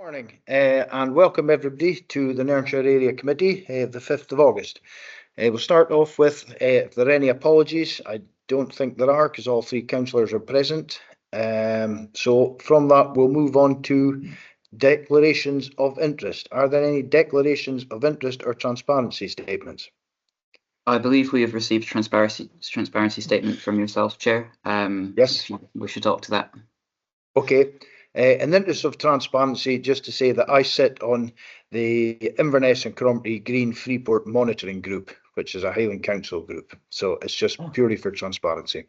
Morning and welcome everybody to the Nairnshire Area Committee of the 5th of August. We'll start off with if there are any apologies. I don't think there are because all three councillors are present. So from that we'll move on to declarations of interest. Are there any declarations of interest or transparency statements? I believe we have received a transparency statement from yourself, Chair. Yes. If you wish to talk to that. Okay. In the interest of transparency, just to say that I sit on the Inverness and Cromarty Green Freeport Monitoring Group, which is a Highland Council group. So it's just purely for transparency.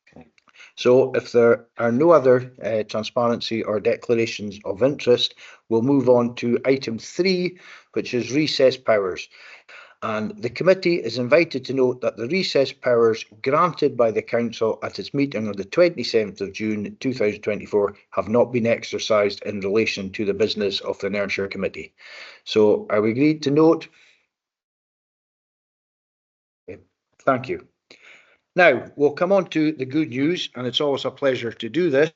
Okay. So if there are no other transparency or declarations of interest, we'll move on to item 3, which is recess powers. And the committee is invited to note that the recess powers granted by the council at its meeting on the 27th of June 2024 have not been exercised in relation to the business of the Nairnshire Committee. So are we agreed to note? Okay, thank you. Now we'll come on to the good news, and it's always a pleasure to do this.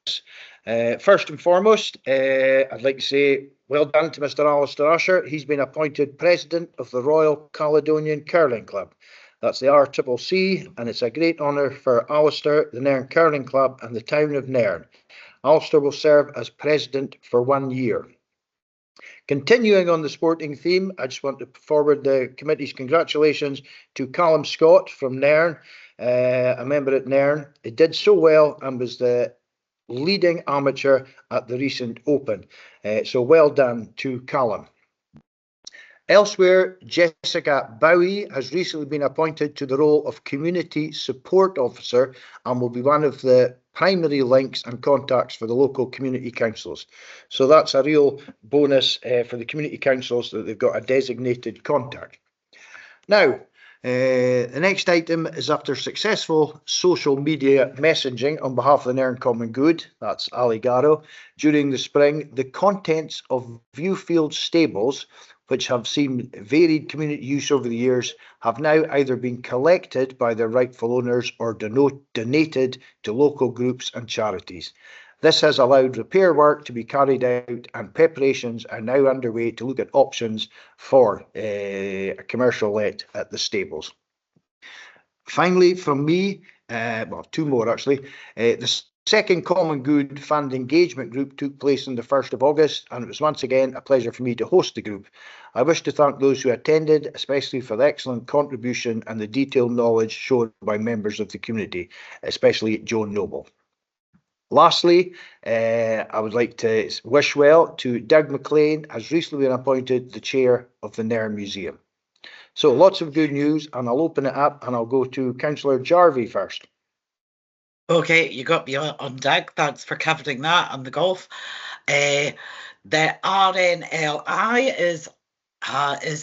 First and foremost, I'd like to say well done to Mr. Alistair Usher. He's been appointed President of the Royal Caledonian Curling Club. That's the RCCC, and it's a great honour for Alistair, the Nairn Curling Club and the town of Nairn. Alistair will serve as President for 1 year. Continuing on the sporting theme, I just want to forward the committee's congratulations to Callum Scott from Nairn, a member at Nairn. He did so well and was the leading amateur at the recent Open. So well done to Callum. Elsewhere, Jessica Bowie has recently been appointed to the role of Community Support Officer and will be one of the primary links and contacts for the local community councils. So that's a real bonus for the community councils that they've got a designated contact. Now, the next item is after successful social media messaging on behalf of the Nairn Common Good, that's Ali Garrow, during the spring, the contents of Viewfield stables, which have seen varied community use over the years, have now either been collected by their rightful owners or donated to local groups and charities. This has allowed repair work to be carried out and preparations are now underway to look at options for a commercial let at the stables. Finally, from me, well, two more actually, the second Common Good Fund Engagement Group took place on the 1st of August, and it was once again a pleasure for me to host the group. I wish to thank those who attended, especially for the excellent contribution and the detailed knowledge shown by members of the community, especially Joan Noble. Lastly, I would like to wish well to Doug McLean, has recently been appointed the chair of the Nairn Museum. So lots of good news, and I'll open it up and I'll go to Councillor Jarvie first. Okay, you got me on, Doug. Thanks for covering that on the golf. The RNLI is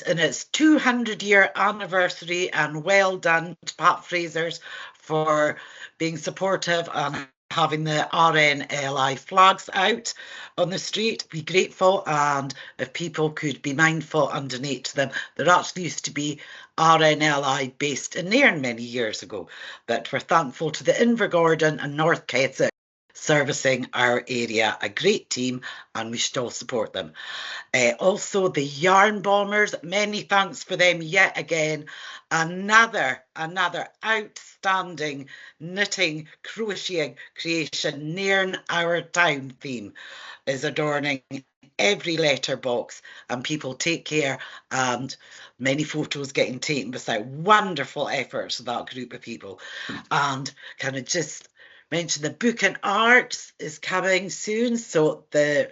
in its 200-year anniversary, and well done to Pat Fraser's for being supportive and having the RNLI flags out on the street. Be grateful, and if people could be mindful and donate to them. There actually used to be RNLI based in Nairn many years ago, but we're thankful to the Invergordon and North Keswick servicing our area, a great team, and we should all support them. Also the Yarn Bombers, many thanks for them yet again. Another outstanding knitting crocheting creation. Nairn Our Town theme is adorning every letterbox, and people take care, and many photos getting taken beside wonderful efforts of that group of people. And can I just mention the Book and Arts is coming soon, so the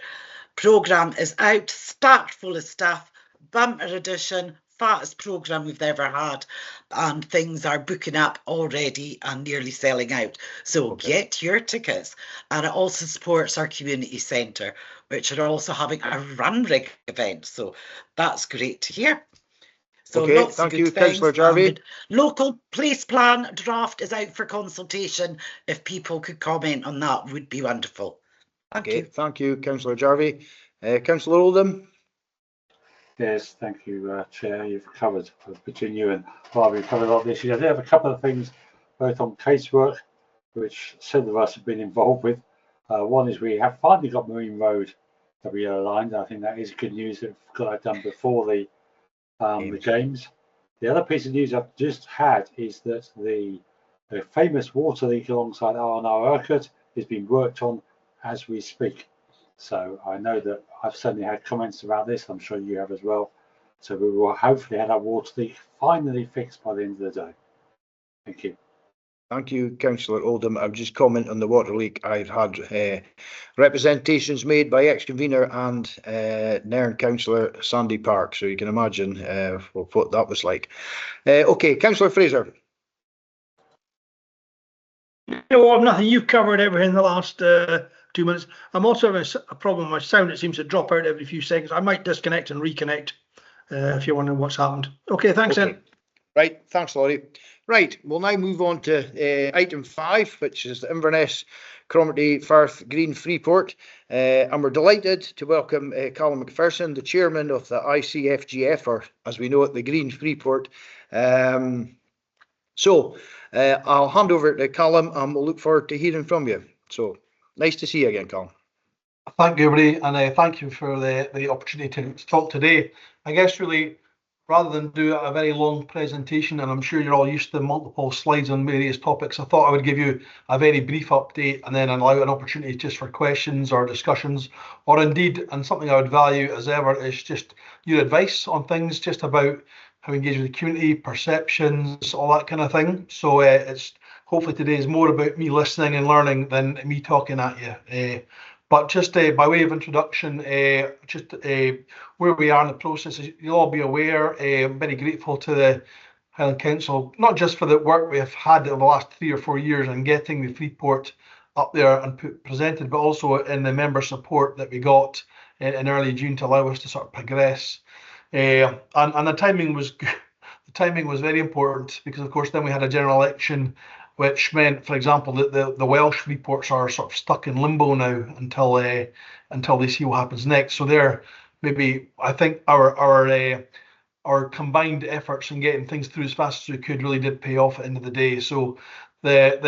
programme is out, stacked full of stuff, bumper edition, fattest programme we've ever had, and things are booking up already and nearly selling out. So get your tickets. And it also supports our community centre, which are also having a run rig event. So that's great to hear. So okay, lots thank of you, good things. Councillor Jarvie. Local place plan draft is out for consultation. If people could comment on that, would be wonderful. Thank you. Thank you, Councillor Jarvie. Councillor Oldham. Yes, thank you, Chair. You've covered, between you and Barbie, you've covered a lot of issues. I do have a couple of things, both on casework, which several of us have been involved with. One is we have finally got Marine Road double yellow lines. I think that is good news that we've got that done before the games. The other piece of news I've just had is that the famous water leak alongside Nairnshire is being worked on as we speak. So I know that I've certainly had comments about this. I'm sure you have as well. So we will hopefully have that water leak finally fixed by the end of the day. Thank you. Thank you, Councillor Oldham. I'll just comment on the water leak. I've had representations made by ex-convener and Nairn Councillor Sandy Park, so you can imagine what that was like. Okay, Councillor Fraser. No, I've nothing. You've covered everything in the last 2 minutes. I'm also having a problem with my sound. It seems to drop out every few seconds. I might disconnect and reconnect if you're wondering what's happened. Okay, thanks, Okay. Ed. Right, thanks, Laurie. Right, we'll now move on to item 5, which is the Inverness, Cromarty, Firth, Green, Freeport. And we're delighted to welcome Callum McPherson, the chairman of the ICFGF, or as we know it, the Green Freeport. So I'll hand over to Callum and we'll look forward to hearing from you. So nice to see you again, Callum. Thank you, everybody, and thank you for the opportunity to talk today. I guess really, rather than do a very long presentation, and I'm sure you're all used to multiple slides on various topics, I thought I would give you a very brief update and then allow an opportunity just for questions or discussions, or indeed, and something I would value as ever, is just your advice on things, just about how to engage with the community, perceptions, all that kind of thing. So it's hopefully today is more about me listening and learning than me talking at you. But just by way of introduction, just where we are in the process, you'll all be aware, I'm very grateful to the Highland Council, not just for the work we have had over the last 3 or 4 years and getting the Freeport up there and presented, but also in the member support that we got in early June to allow us to sort of progress. And the timing was very important because, of course, then we had a general election, which meant, for example, that the Welsh reports are sort of stuck in limbo now until they see what happens next. So there, maybe I think our combined efforts in getting things through as fast as we could really did pay off at the end of the day. So the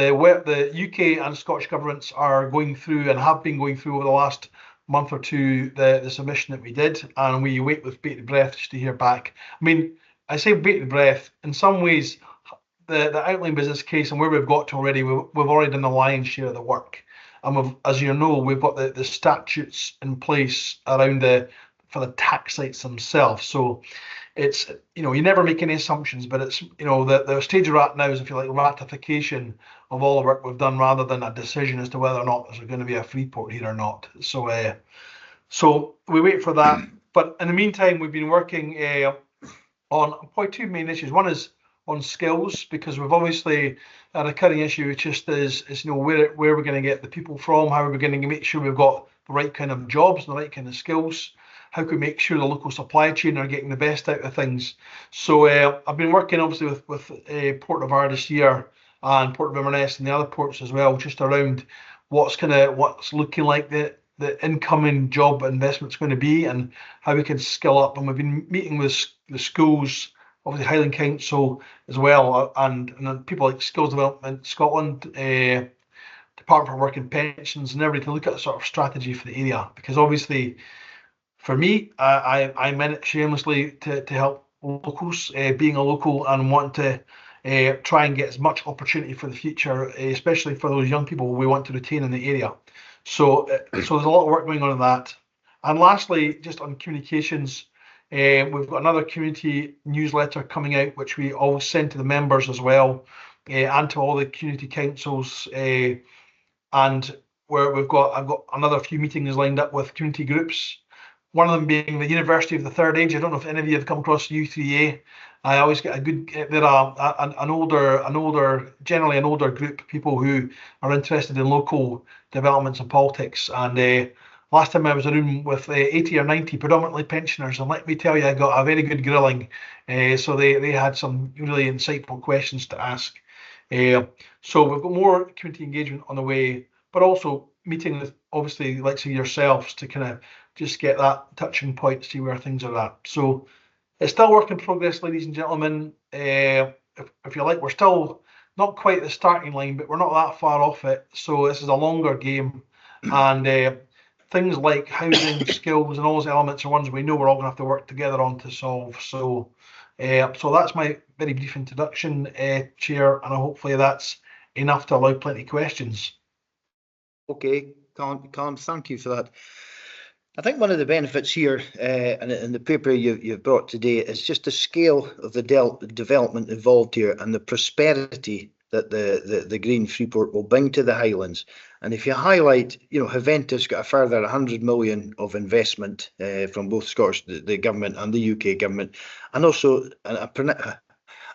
UK and Scottish governments are going through and have been going through over the last month or two the submission that we did, and we wait with bated breath just to hear back. I mean, I say bated breath. In some ways, the outline business case and where we've got to already, we've already done the lion's share of the work, and as you know, we've got the statutes in place around for the tax sites themselves. So it's, you never make any assumptions, but it's, the stage we're at now is, if you like, ratification of all the work we've done rather than a decision as to whether or not there's going to be a Freeport here or not. So we wait for that. But in the meantime, we've been working on probably 2 main issues. One is on skills, because we've obviously a recurring issue, which just is where we're going to get the people from, how are we going to make sure we've got the right kind of jobs and the right kind of skills, how can we make sure the local supply chain are getting the best out of things. So I've been working obviously with Port of Ardeshir and Port of Inverness and the other ports as well, just around what's looking like the incoming job investment's going to be and how we can skill up. And we've been meeting with the schools, obviously Highland Council as well, and people like Skills Development Scotland, Department for Work and Pensions, and everybody to look at a sort of strategy for the area. Because obviously, for me, I'm in it shamelessly to help locals, being a local and want to try and get as much opportunity for the future, especially for those young people we want to retain in the area. So there's a lot of work going on in that. And lastly, just on communications, we've got another community newsletter coming out, which we always send to the members as well, and to all the community councils, and where I've got another few meetings lined up with community groups. One of them being the University of the Third Age. I don't know if any of you have come across U3A. I always get they're generally an older group of people who are interested in local developments and politics. And last time I was in a room with 80 or 90 predominantly pensioners, and let me tell you, I got a very good grilling. So they had some really insightful questions to ask. So we've got more community engagement on the way, but also meeting with obviously like yourselves to kind of just get that touching point, see where things are at. So it's still work in progress, ladies and gentlemen. If you like, we're still not quite the starting line, but we're not that far off it. So this is a longer game, and things like housing, skills, and all those elements are ones we know we're all going to have to work together on to solve. So, so that's my very brief introduction, Chair, and hopefully that's enough to allow plenty of questions. Okay, Colin, thank you for that. I think one of the benefits here in the paper you've brought today is just the scale of the development involved here and the prosperity that the Green Freeport will bring to the Highlands. And if you highlight, you know, Haventus got a further 100 million of investment from both Scottish, the government and the UK government, and also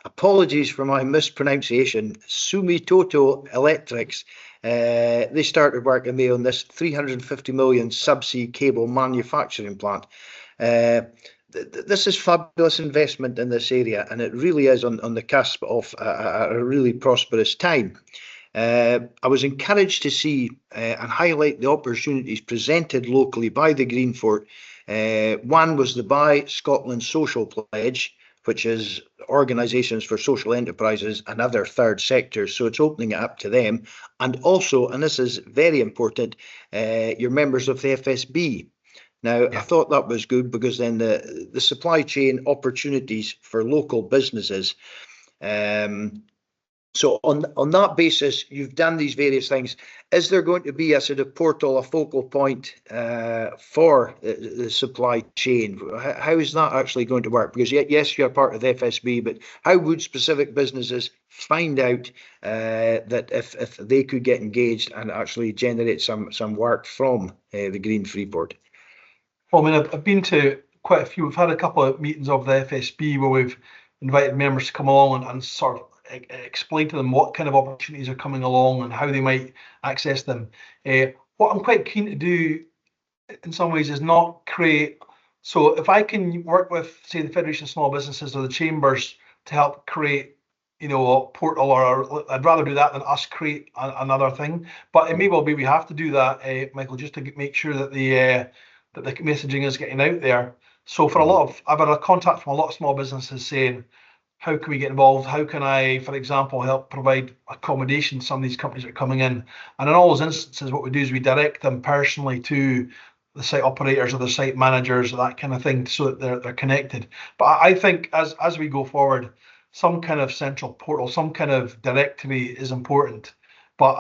apologies for my mispronunciation, Sumitomo Electrics. They started working there on this 350 million subsea cable manufacturing plant. This is fabulous investment in this area, and it really is on the cusp of a really prosperous time. I was encouraged to see and highlight the opportunities presented locally by the Green Fort. One was the Buy Scotland Social Pledge, which is organisations for social enterprises and other third sectors. So it's opening it up to them. And also, and this is very important, you're members of the FSB. Now, I thought that was good because then the supply chain opportunities for local businesses. So on that basis, you've done these various things. Is there going to be a sort of portal, a focal point for the supply chain? How is that actually going to work? Because yes, you're part of the FSB, but how would specific businesses find out that if they could get engaged and actually generate some work from the Green Freeport? Well, I mean, I've been to quite a few. We've had a couple of meetings of the FSB where we've invited members to come along and sort of explain to them what kind of opportunities are coming along and how they might access them. What I'm quite keen to do in some ways is not create, so if I can work with, say, the Federation of Small Businesses or the Chambers to help create, you know, a portal, or I'd rather do that than us create another thing. But it may well be we have to do that, Michael, just to make sure that the messaging is getting out there. So for I've had a contact from a lot of small businesses saying, how can we get involved? How can I, for example, help provide accommodation to some of these companies that are coming in? And in all those instances, what we do is we direct them personally to the site operators or the site managers or that kind of thing, so that they're connected. But I think as we go forward, some kind of central portal, some kind of directory is important. But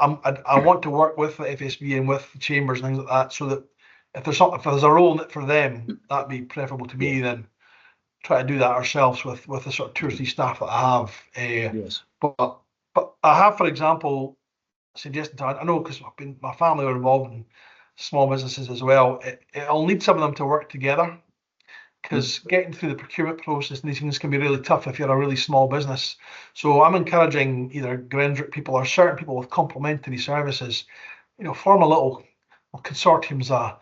I want to work with the FSB and with the chambers and things like that, so that if there's a role in it for them, that'd be preferable to me than try to do that ourselves with the sort of 2 or 3 staff that I have. Yes. But I have, for example, suggested to, I know because my family are involved in small businesses as well. It'll need some of them to work together, because getting through the procurement process and these things can be really tough if you're a really small business. So I'm encouraging either Grendrick people or certain people with complementary services, you know, form a little, well, consortium's a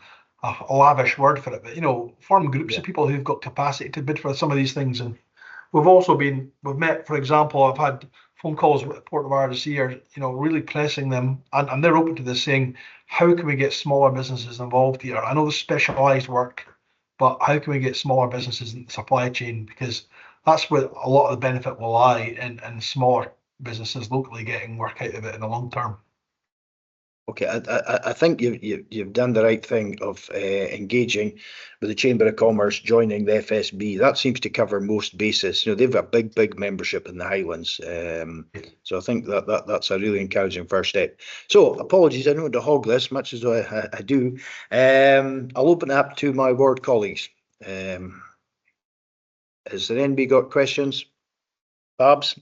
lavish word for it, but, you know, form groups of people who've got capacity to bid for some of these things. And we've met, for example, I've had phone calls with Port of Ardisee, you know, really pressing them, and they're open to this, saying, how can we get smaller businesses involved here? I know there's specialised work, but how can we get smaller businesses in the supply chain? Because that's where a lot of the benefit will lie, in smaller businesses locally getting work out of it in the long term. Okay, I think you've done the right thing of engaging with the Chamber of Commerce, joining the FSB. That seems to cover most bases. You know, they've got big membership in the Highlands, so I think that's a really encouraging first step. So apologies, I don't want to hog this much as I do. I'll open it up to my ward colleagues. Has there anybody got questions? Babs?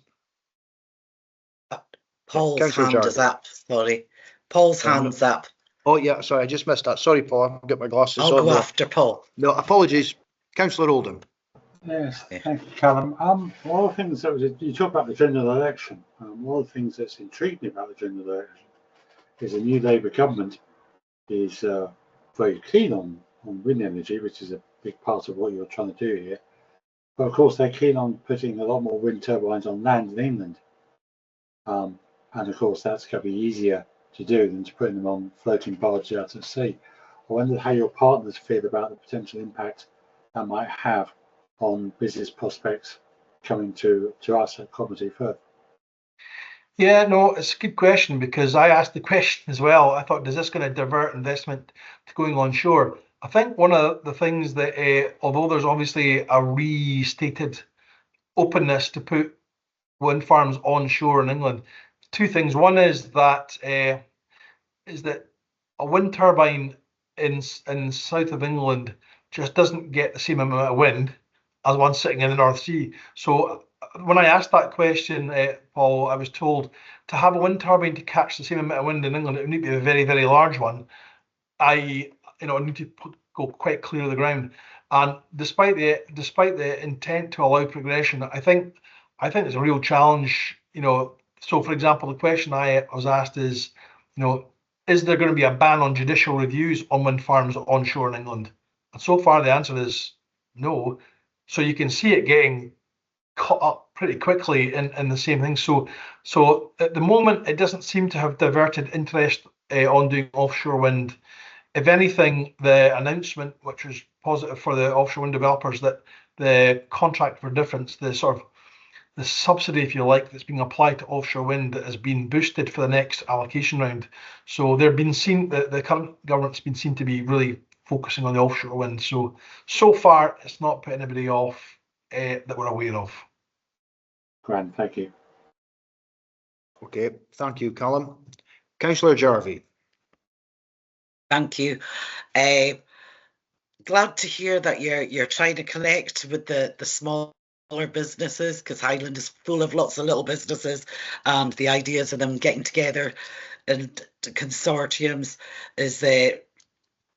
Paul's hand is up, sorry. Paul's hand's up. Oh, yeah, sorry, I just missed that. Sorry, Paul, I've got my glasses on. I'll go after Paul. No, apologies. Councillor Oldham. Yes, thank you, Callum. One of the things that you talk about the general election. One of the things that's intrigued me about the general election is the new Labour government is very keen on wind energy, which is a big part of what you're trying to do here. But of course, they're keen on putting a lot more wind turbines on land in England. And of course, that's going to be easier to do than to put them on floating barges out at sea. I wonder how your partners feel about the potential impact that might have on business prospects coming to us at Cromarty Firth. Yeah, no, it's a good question because I asked the question as well. I thought, is this going to divert investment to going onshore? I think one of the things that, although there's obviously a restated openness to put wind farms onshore in England, two things. One is that a wind turbine in south of England just doesn't get the same amount of wind as one sitting in the North Sea. So when I asked that question, Paul, I was told to have a wind turbine to catch the same amount of wind in England, it would need to be a very, very large one. I need to go quite clear of the ground. And despite the intent to allow progression, I think it's a real challenge. So for example, the question I was asked is, is there going to be a ban on judicial reviews on wind farms onshore in England? And so far the answer is no. So you can see it getting caught up pretty quickly in the same thing. So at the moment, it doesn't seem to have diverted interest on doing offshore wind. If anything, the announcement, which was positive for the offshore wind developers, that the contract for difference, the sort of the subsidy, if you like, that's being applied to offshore wind that has been boosted for the next allocation round. So they're being seen, the current government's been seen to be really focusing on the offshore wind. So far, it's not put anybody off that we're aware of. Grand, thank you. Okay, thank you, Callum. Councillor Jarvie. Thank you. Glad to hear that you're trying to connect with the smaller businesses, because Highland is full of lots of little businesses, and the ideas of them getting together and consortiums is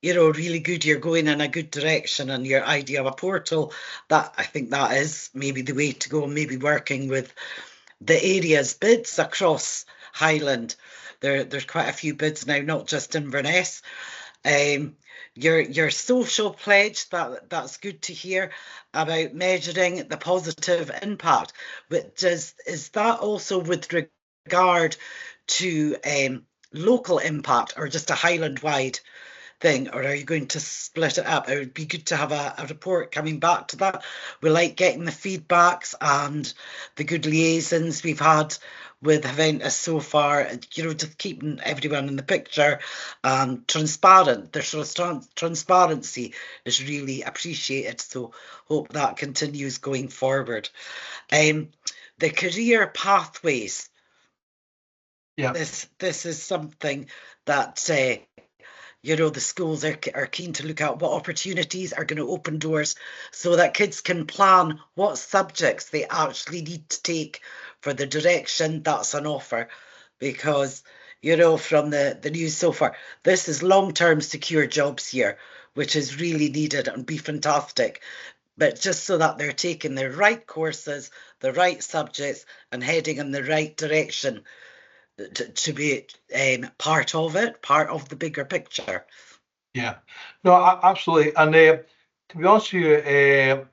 really good. You're going in a good direction, and your idea of a portal, that I think that is maybe the way to go, maybe working with the area's bids across Highland. There's quite a few bids now, not just Inverness. Your social pledge, that's good to hear about measuring the positive impact. But is that also with regard to local impact, or just a Highland-wide thing, or are you going to split it up? It would be good to have a report coming back to that. We like getting the feedbacks and the good liaisons we've had with Inverness so far, just keeping everyone in the picture and transparent. The sort of transparency is really appreciated, so hope that continues going forward. The career pathways. Yeah. This is something that the schools are keen to look at what opportunities are going to open doors so that kids can plan what subjects they actually need to take for the direction that's on offer. Because, from the news so far, this is long-term secure jobs here, which is really needed and be fantastic. But just so that they're taking the right courses, the right subjects, and heading in the right direction to be part of the bigger picture. Yeah, no, absolutely. And to be honest with you,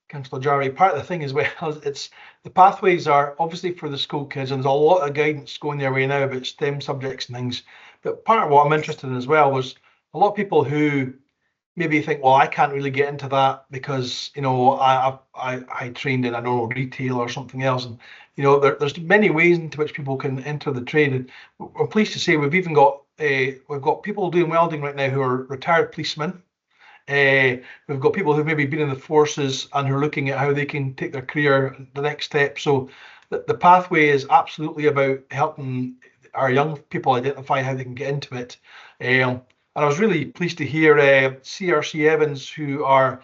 Councillor Jarvie, part of the thing as well is it's the pathways are obviously for the school kids, and there's a lot of guidance going their way now about STEM subjects and things. But part of what I'm interested in as well was a lot of people who maybe think, well, I can't really get into that because I trained in, I don't know, retail or something else, and there's many ways into which people can enter the trade. And we're pleased to say we've even got people doing welding right now who are retired policemen. We've got people who've maybe been in the forces and who are looking at how they can take their career the next step. So the pathway is absolutely about helping our young people identify how they can get into it. And I was really pleased to hear CRC Evans, who are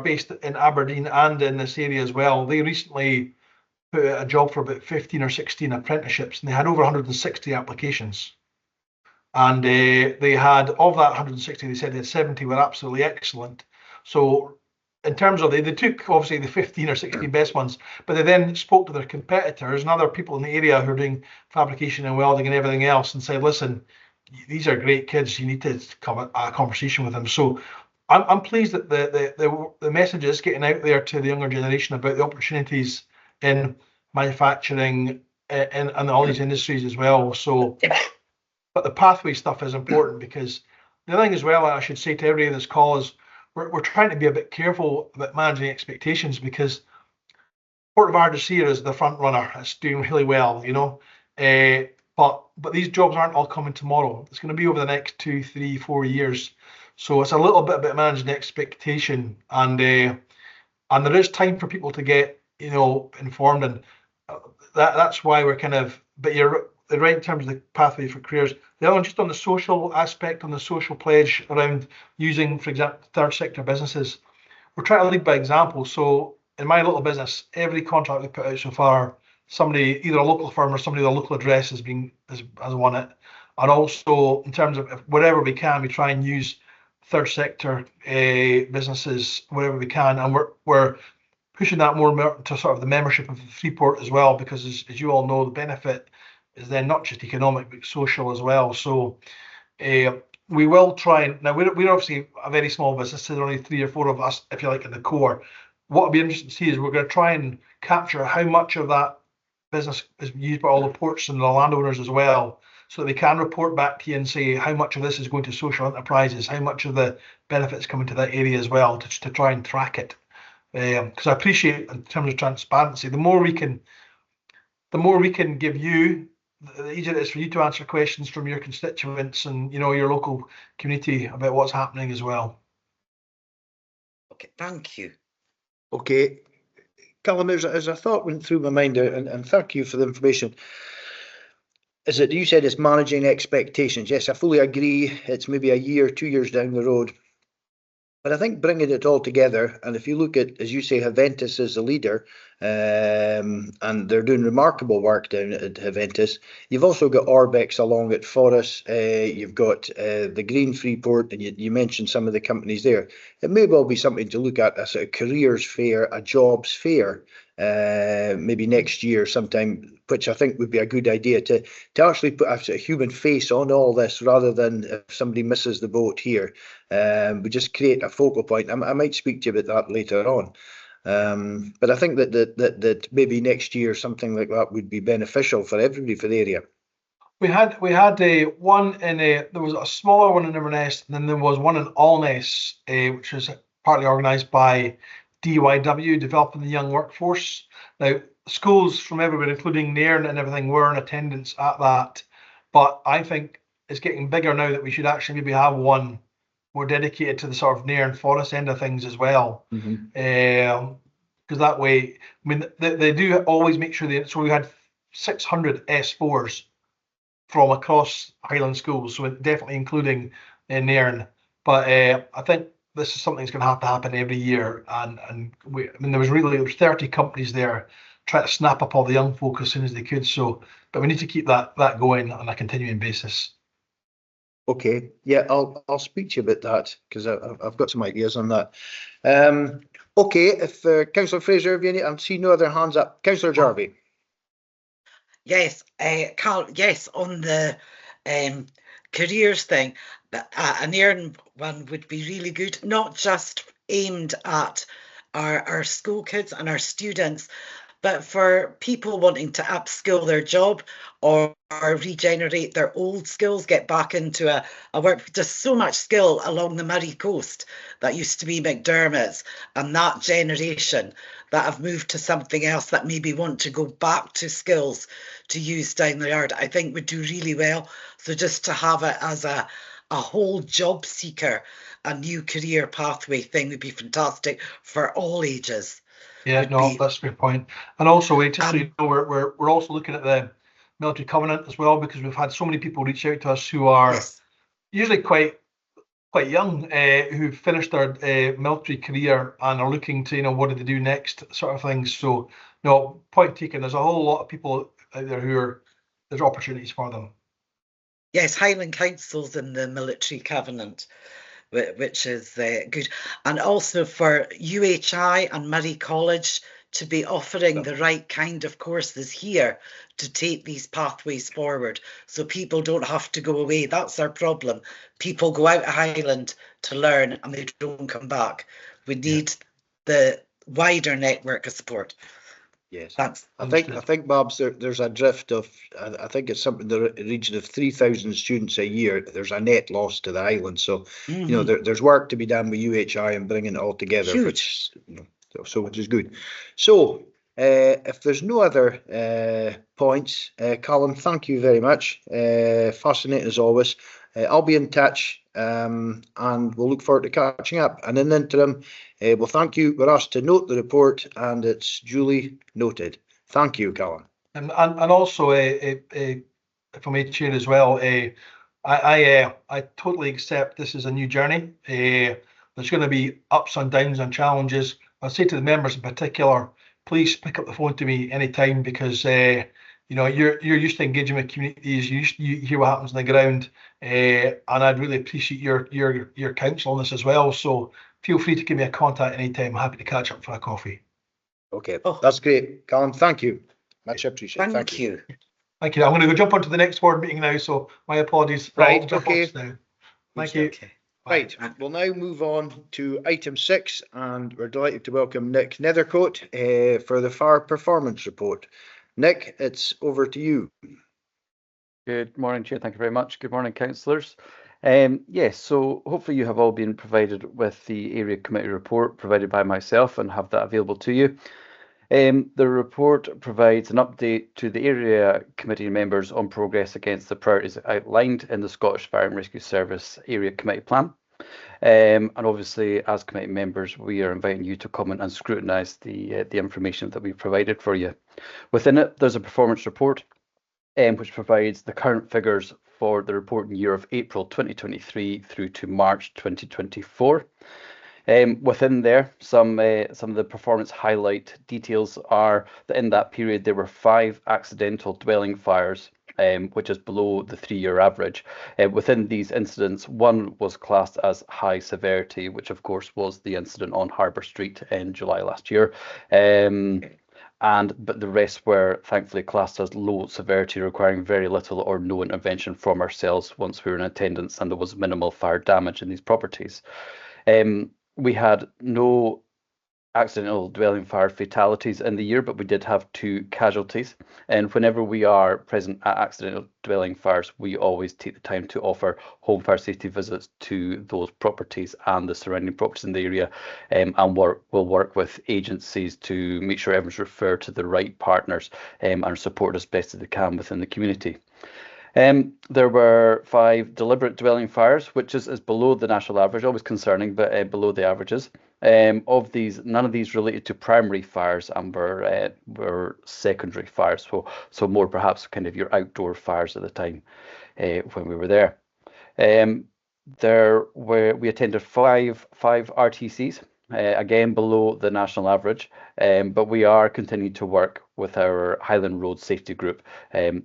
based in Aberdeen and in this area as well. They recently put out a job for about 15 or 16 apprenticeships, and they had over 160 applications. And they had, of that 160, they said that 70 were absolutely excellent. So in terms of, they took obviously the 15 or 16 best ones, but they then spoke to their competitors and other people in the area who are doing fabrication and welding and everything else and said, listen, these are great kids, you need to have a conversation with them. So I'm pleased that the message is getting out there to the younger generation about the opportunities in manufacturing and all these industries as well. So, but the pathway stuff is important, because the other thing as well, I should say to everybody in this call, is we're trying to be a bit careful about managing expectations, because Port of Ardeshir is the front runner. It's doing really well, But these jobs aren't all coming tomorrow. It's going to be over the next 2, 3, 4 years. So it's a little bit about managing expectation, and there is time for people to get informed, and that's why we're kind of. But you're right in terms of the pathway for careers. The other one, just on the social aspect, on the social pledge around using, for example, third sector businesses. We're trying to lead by example. So in my little business, every contract we put out so far, somebody, either a local firm or somebody with a local address has won it. And also in terms of wherever we can, we try and use third sector businesses wherever we can, and we're pushing that more to sort of the membership of Freeport as well, because as you all know, the benefit is then not just economic but social as well. So we will try and now we're obviously a very small business, so there are only 3 or 4 of us, if you like, in the core. What I'll be interested to see is we're going to try and capture how much of that business is used by all the ports and the landowners as well, so that they can report back to you and say how much of this is going to social enterprises, how much of the benefits coming to that area as well, to try and track it. Because I appreciate, in terms of transparency, the more we can give you, the easier it is for you to answer questions from your constituents and your local community about what's happening as well. Okay, thank you. Okay, Callum, as a thought went through my mind, and thank you for the information, is that you said it's managing expectations. Yes, I fully agree. It's maybe a year, 2 years down the road. But I think bringing it all together, and if you look at, as you say, Haventus is the leader, and they're doing remarkable work down at Haventus. You've also got Orbex along at Forest. You've got the Green Freeport, and you mentioned some of the companies there. It may well be something to look at, a sort of careers fair, a jobs fair, maybe next year sometime, which I think would be a good idea to actually put a sort of human face on all this, rather than if somebody misses the boat here. We just create a focal point. I might speak to you about that later on. But I think that maybe next year something like that would be beneficial for everybody, for the area. We had a one there was a smaller one in Inverness, and then there was one in Allness, which was partly organised by DYW, Developing the Young Workforce. Now, schools from everywhere, including Nairn and everything, were in attendance at that. But I think it's getting bigger now that we should actually maybe have one more dedicated to the sort of Nairn Forest end of things as well. Because that way, I mean, they do always make sure so we had 600 S4s from across Highland schools, so definitely including Nairn. But I think this is something that's going to have to happen every year. And there was 30 companies there trying to snap up all the young folk as soon as they could. So, but we need to keep that going on a continuing basis. Okay, yeah, I'll speak to you about that, because I've got some ideas on that. Okay, if Councillor Fraser, if you need, I see no other hands up. Councillor Jarvie. Yes, Carl. Yes, on the careers thing, an Nairn one would be really good, not just aimed at our school kids and our students, but for people wanting to upskill their job or regenerate their old skills, get back into a work. There's so much skill along the Murray coast that used to be McDermott's, and that generation that have moved to something else that maybe want to go back to skills to use down the yard, I think would do really well. So just to have it as a whole job seeker, a new career pathway thing would be fantastic for all ages. Yeah, no, that's a good point. And also, just so you know, we're also looking at the military covenant as well, because we've had so many people reach out to us who are usually quite young, who've finished their military career and are looking to, what do they do next, sort of things. So, no, point taken. There's a whole lot of people out there there's opportunities for them. Yes, Highland Council's in the military covenant, which is good. And also for UHI and Murray College to be offering the right kind of courses here to take these pathways forward, so people don't have to go away. That's our problem. People go out of Highland to learn and they don't come back. We need the wider network of support. Yes, thanks. I think, Babs, there's a drift of, I think it's something in the region of 3,000 students a year. There's a net loss to the island. So, there's work to be done with UHI and bringing it all together, which is good. So, If there's no other points, Callum, thank you very much. Fascinating as always. I'll be in touch and we'll look forward to catching up. And in the interim, well, thank you. We're asked to note the report and it's duly noted. Thank you, Callum. And also, if I may, Chair, as well, I totally accept this is a new journey. There's going to be ups and downs and challenges. I'll say to the members in particular, please pick up the phone to me anytime, because you know, you're used to engaging with communities. You hear what happens on the ground, and I'd really appreciate your counsel on this as well. So feel free to give me a contact anytime. I'm happy to catch up for a coffee. Okay, that's great, Callum. Thank you. Much appreciated. Thank you. Thank you. I'm going to go jump onto the next board meeting now, so my apologies. Right, I'll jump okay. off now. Thank you. Okay. Right, we'll now move on to item 6, and we're delighted to welcome Nick Nethercote for the fire performance report. Nick, it's over to you. Good morning, Chair. Thank you very much. Good morning, councillors. Yes, so hopefully you have all been provided with the area committee report provided by myself and have that available to you. The report provides an update to the area committee members on progress against the priorities outlined in the Scottish Fire and Rescue Service Area Committee Plan. And obviously, as committee members, we are inviting you to comment and scrutinise the information that we've provided for you. Within it, there's a performance report which provides the current figures for the reporting year of April 2023 through to March 2024. Within there, some of the performance highlight details are that in that period there were 5 accidental dwelling fires, which is below the 3-year average. Within these incidents, 1 was classed as high severity, which of course was the incident on Harbour Street in July last year. But the rest were thankfully classed as low severity, requiring very little or no intervention from ourselves once we were in attendance, and there was minimal fire damage in these properties. We had no accidental dwelling fire fatalities in the year, but we did have 2 casualties. And whenever we are present at accidental dwelling fires, we always take the time to offer home fire safety visits to those properties and the surrounding properties in the area, and we'll work with agencies to make sure everyone's referred to the right partners and support as best as they can within the community. There were 5 deliberate dwelling fires, which is below the national average, always concerning, but below the averages. Of these, none of these related to primary fires and were secondary fires, so more perhaps kind of your outdoor fires at the time when we were there. We attended 5 RTCs, again below the national average, but we are continuing to work with our Highland Road Safety Group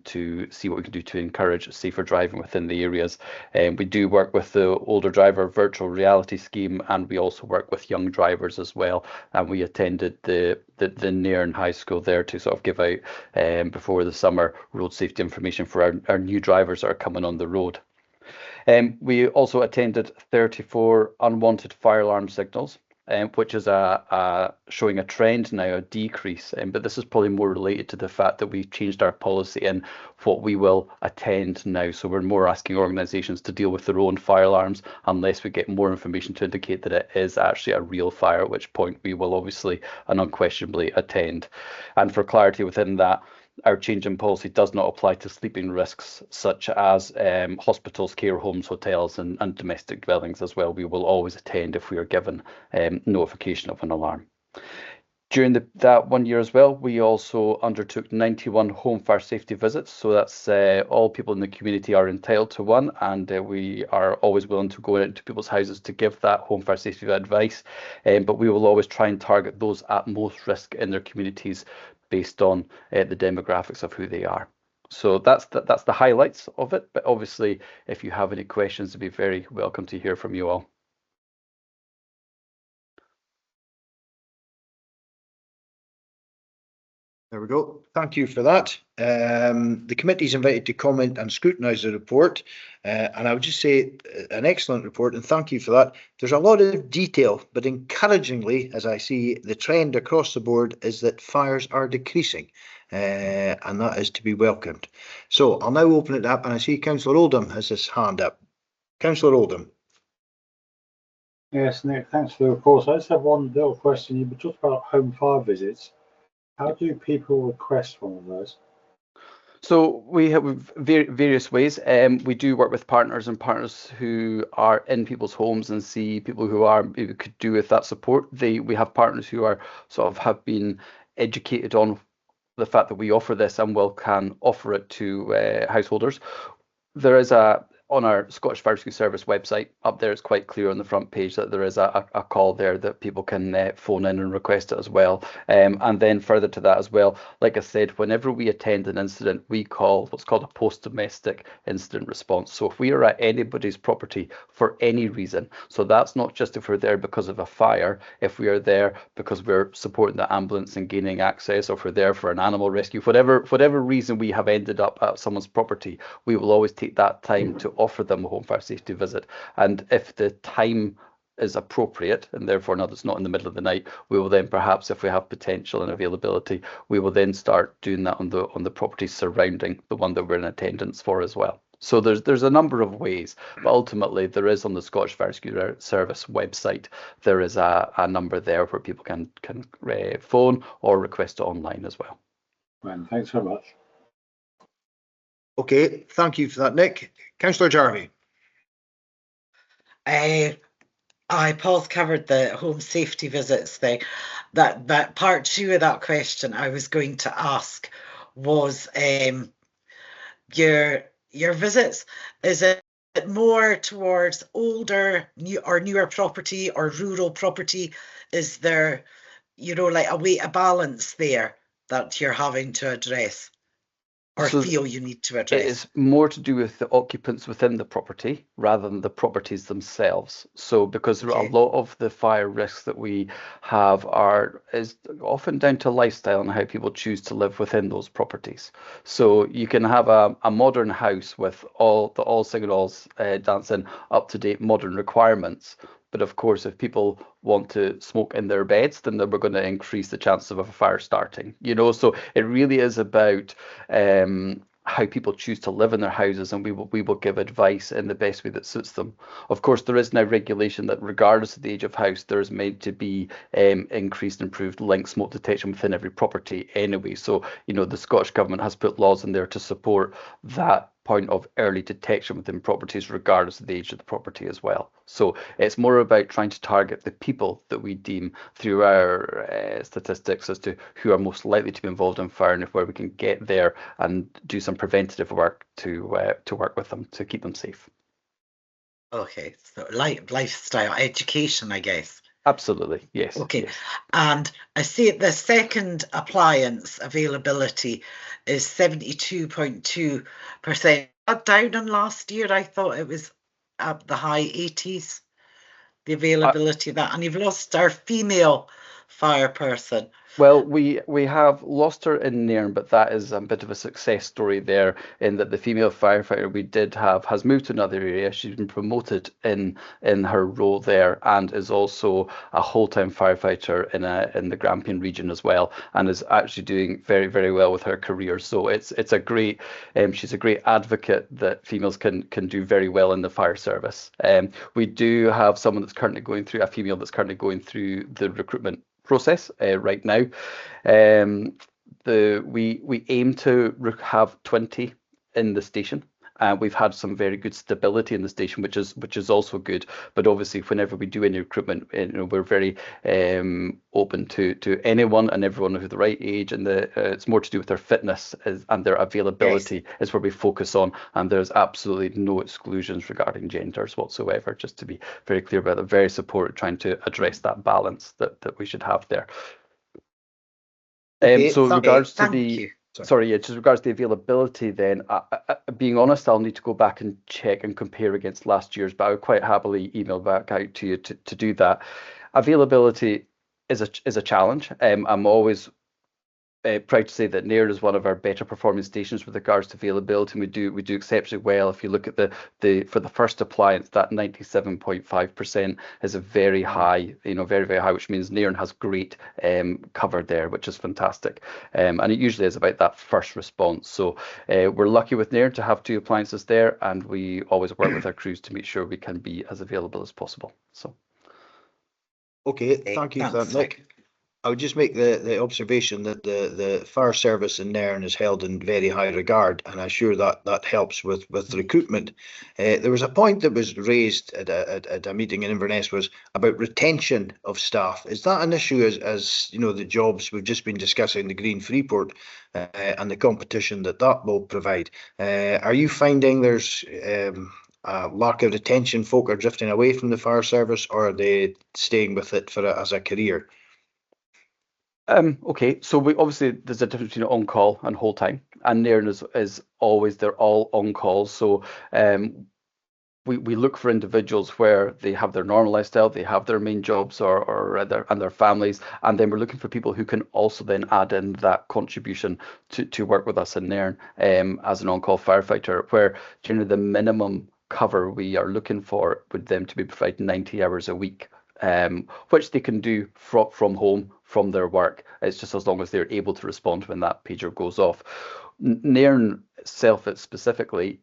to see what we can do to encourage safer driving within the areas. We do work with the older driver virtual reality scheme, and we also work with young drivers as well. And we attended the Nairn High School there to sort of give out before the summer road safety information for our new drivers that are coming on the road. We also attended 34 unwanted fire alarm signals, which is showing a trend now, a decrease. But this is probably more related to the fact that we've changed our policy in what we will attend now. So we're more asking organisations to deal with their own fire alarms unless we get more information to indicate that it is actually a real fire, at which point we will obviously and unquestionably attend. And for clarity within that, our change in policy does not apply to sleeping risks such as hospitals, care homes, hotels and domestic dwellings as well. We will always attend if we are given notification of an alarm. During that 1 year as well, we also undertook 91 home fire safety visits. So that's all people in the community are entitled to one, and we are always willing to go into people's houses to give that home fire safety advice. But we will always try and target those at most risk in their communities based on the demographics of who they are. So that's the highlights of it. But obviously, if you have any questions, I'd be very welcome to hear from you all. There we go. Thank you for that. The committee is invited to comment and scrutinise the report. And I would just say an excellent report and thank you for that. There's a lot of detail, but encouragingly, as I see, the trend across the board is that fires are decreasing, and that is to be welcomed. So I'll now open it up, and I see Councillor Oldham has his hand up. Councillor Oldham. Yes, Nick, thanks for the report. I just have one little question. You talked about home fire visits. How do people request one of those? So we have various ways. We do work with partners and partners who are in people's homes and see people who are maybe could do with that support. We have partners who are sort of have been educated on the fact that we offer this and can offer it to householders. There is on our Scottish Fire Rescue Service website up there, it's quite clear on the front page that there is a call there that people can phone in and request it as well. And then further to that as well, like I said, whenever we attend an incident, we call what's called a post-domestic incident response. So if we are at anybody's property for any reason, so that's not just if we're there because of a fire, if we are there because we're supporting the ambulance and gaining access, or if we're there for an animal rescue, whatever reason we have ended up at someone's property, we will always take that time to offer them a home fire safety visit. And if the time is appropriate, and therefore not it's not in the middle of the night, we will then perhaps, if we have potential and availability, we will then start doing that on the properties surrounding the one that we're in attendance for as well. So there's a number of ways, but ultimately there is on the Scottish Fire Rescue Service website, there is a number there where people can phone or request it online as well. Right, thanks very much. Okay, thank you for that, Nick. Councillor Jarvie. Paul's covered the home safety visits thing. That part 2 of that question I was going to ask was your visits, is it more towards older newer property or rural property? Is there, like a balance there that you're having to address? Or so feel you need to address? It is more to do with the occupants within the property rather than the properties themselves. So because a lot of the fire risks that we have is often down to lifestyle and how people choose to live within those properties. So you can have a modern house with all signals dancing up-to-date modern requirements. But of course, if people want to smoke in their beds, then we're going to increase the chances of a fire starting. So it really is about how people choose to live in their houses, and we will give advice in the best way that suits them. Of course, there is now regulation that regardless of the age of house, there is meant to be increased, improved link smoke detection within every property anyway. So, the Scottish Government has put laws in there to support that point of early detection within properties regardless of the age of the property as well. So it's more about trying to target the people that we deem through our statistics as to who are most likely to be involved in fire, and where we can get there and do some preventative work to work with them to keep them safe. Okay, so lifestyle education, I guess. Absolutely, yes. Okay, yes. And I see the second appliance availability is 72.2%. Down on last year, I thought it was at the high 80s, the availability of that. And you've lost our female fire person. Well, we have lost her in Nairn, but that is a bit of a success story there, in that the female firefighter we did have has moved to another area. She's been promoted in her role there, and is also a whole-time firefighter in the Grampian region as well, and is actually doing very, very well with her career. So it's a great she's a great advocate that females can do very well in the fire service. We do have someone that's currently going through a female that's currently going through the recruitment process right now. We aim to have 20 in the station. We've had some very good stability in the station, which is also good. But obviously, whenever we do any recruitment, we're very open to anyone and everyone who's the right age, and it's more to do with their fitness and their availability is where we focus on. And there's absolutely no exclusions regarding genders whatsoever. Just to be very clear about it, very supportive, trying to address that balance that we should have there. So in regards to the just regards to the availability, then, being honest, I'll need to go back and check and compare against last year's, but I would quite happily email back out to you to do that. Availability is a challenge. I'm always proud to say that Nairn is one of our better performing stations with regards to availability, and we do exceptionally well. If you look at for the first appliance, that 97.5% is a very high, very, very high, which means Nairn has great cover there, which is fantastic. And it usually is about that first response. So we're lucky with Nairn to have 2 appliances there, and we always work with our crews to make sure we can be as available as possible. So. Okay, thank you for that, Nick. I would just make the observation that the fire service in Nairn is held in very high regard, and I'm sure that helps with recruitment. There was a point that was raised at a meeting in Inverness was about retention of staff. Is that an issue as you know, the jobs we've just been discussing, the Green Freeport and the competition that will provide? Are you finding there's a lack of retention? Folk are drifting away from the fire service, or are they staying with it as a career? Okay, so we obviously there's a difference between on call and whole time, and Nairn is always, they're all on call. So we look for individuals where they have their normal lifestyle, they have their main jobs or their families, and then we're looking for people who can also then add in that contribution to work with us in Nairn as an on-call firefighter, where generally the minimum cover we are looking for would them to be providing 90 hours a week, which they can do from home, from their work. It's just as long as they're able to respond when that pager goes off. Nairn itself, specifically,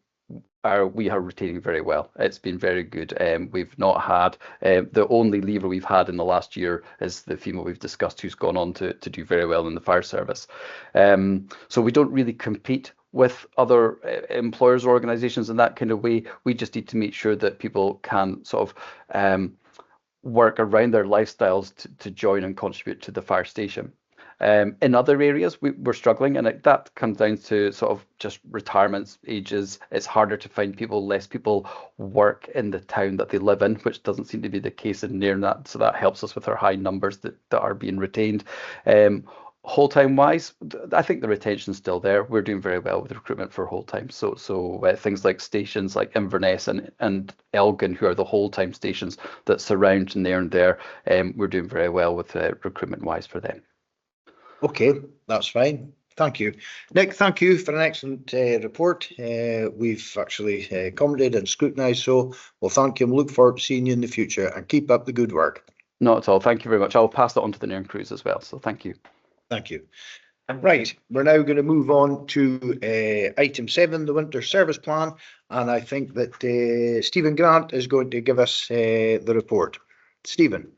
we are retaining very well. It's been very good. We've not had the only leaver we've had in the last year is the female we've discussed, who's gone on to do very well in the fire service. So we don't really compete with other employers or organisations in that kind of way. We just need to make sure that people can sort of work around their lifestyles to join and contribute to the fire station. In other areas, we're struggling, and that comes down to sort of just retirements, ages. It's harder to find people. Less people work in the town that they live in, which doesn't seem to be the case in Nairn. So that helps us with our high numbers that are being retained. Whole time wise, I think the retention's still there. We're doing very well with recruitment for whole time. So things like stations like Inverness and Elgin, who are the whole time stations that surround Nairn there, we're doing very well with recruitment wise for them. Okay, that's fine. Thank you. Nick, thank you for an excellent report. We've actually commented and scrutinised, so we'll thank you and look forward to seeing you in the future, and keep up the good work. Not at all. Thank you very much. I'll pass that on to the Nairn crews as well, so thank you. Thank you. Right, we're now going to move on to item 7, the winter service plan, and I think that Stephen Grant is going to give us the report. Stephen.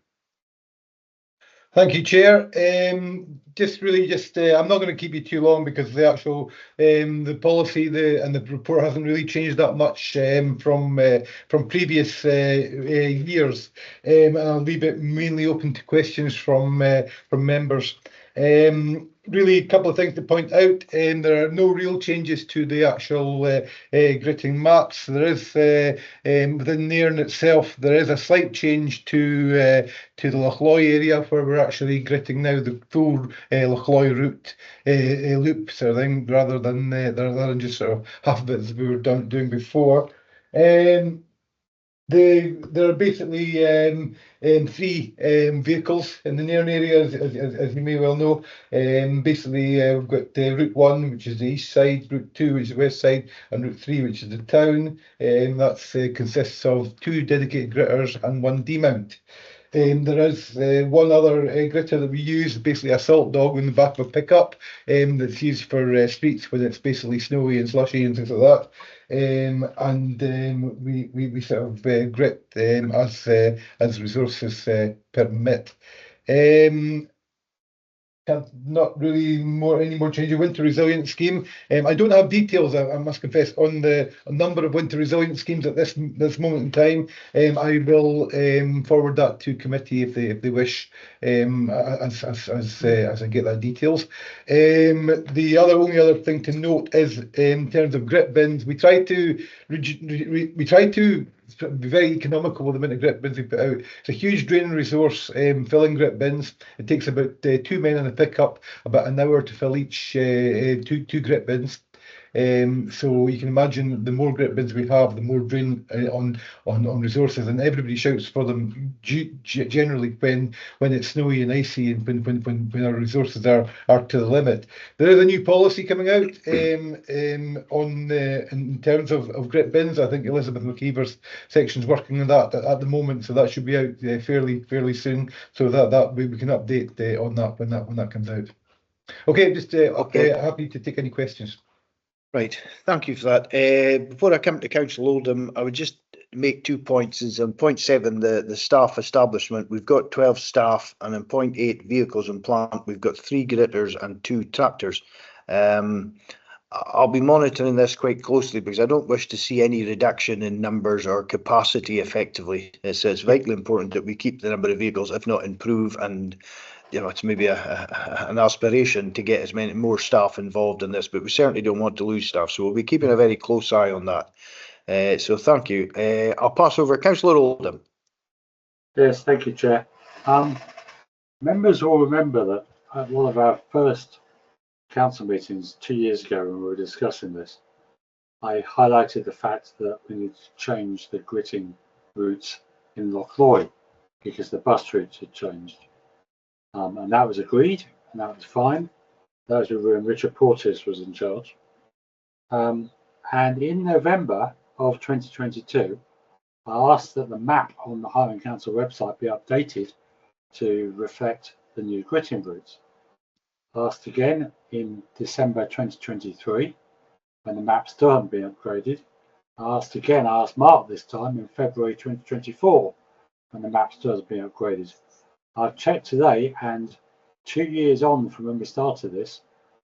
Thank you, Chair. I'm not going to keep you too long, because the actual the policy and the report hasn't really changed that much from previous years, and I'll leave it mainly open to questions from members. Really, a couple of things to point out. There are no real changes to the actual gritting maps. There is within Nairn itself, there is a slight change to the Lochloy area, where we're actually gritting now the full Lochloy route loop sort of thing, rather than just sort of half of it as we were doing before. There are basically 3 vehicles in the Nairn area, as you may well know. Basically, we've got Route 1, which is the east side, Route 2, which is the west side, and Route 3, which is the town. That consists of 2 dedicated gritters and 1 demount. There is one other gritter that we use, basically a salt dog in the back of a pickup, that's used for streets when it's basically snowy and slushy and things like that. We sort of grit as resources permit. Not really any more change. Winter resilience scheme. I don't have details, I must confess, on a number of winter resilience schemes at this moment in time. I will forward that to committee if they wish, as I get that details. The only other thing to note is, in terms of grit bins, we try to be very economical with the amount of grit bins we put out. It's a huge draining resource, filling grit bins. It takes about 2 men in a pickup, about an hour to fill each 2 grit bins. So you can imagine, the more grit bins we have, the more drain on resources, and everybody shouts for them generally when it's snowy and icy, and when our resources are to the limit. There is a new policy coming out in terms of grit bins. I think Elizabeth McKeever's section's working on that at the moment, so that should be out fairly soon, so that we can update on that when that comes out. Okay, just happy to take any questions. Right, thank you for that. Before I come to Councillor Oldham, I would just make 2 points. Is on point 7, the staff establishment. We've got 12 staff, and in point 8, vehicles and plant, we've got 3 gritters and 2 tractors. I'll be monitoring this quite closely because I don't wish to see any reduction in numbers or capacity effectively. So it's vitally important that we keep the number of vehicles, if not improve, and it's maybe an aspiration to get as many more staff involved in this, but we certainly don't want to lose staff. So we'll be keeping a very close eye on that. So thank you. I'll pass over Councillor Oldham. Yes, thank you, Chair. Members will remember that at one of our first council meetings 2 years ago when we were discussing this, I highlighted the fact that we need to change the gritting routes in Loch Lomond because the bus routes had changed. And that was agreed, and that was fine. That was when Richard Portis was in charge. And in November of 2022, I asked that the map on the Highland Council website be updated to reflect the new gritting routes. I asked again in December 2023, when the map still hadn't been upgraded. I asked Mark this time in February 2024, when the map still hasn't been upgraded. I've checked today, and 2 years on from when we started this,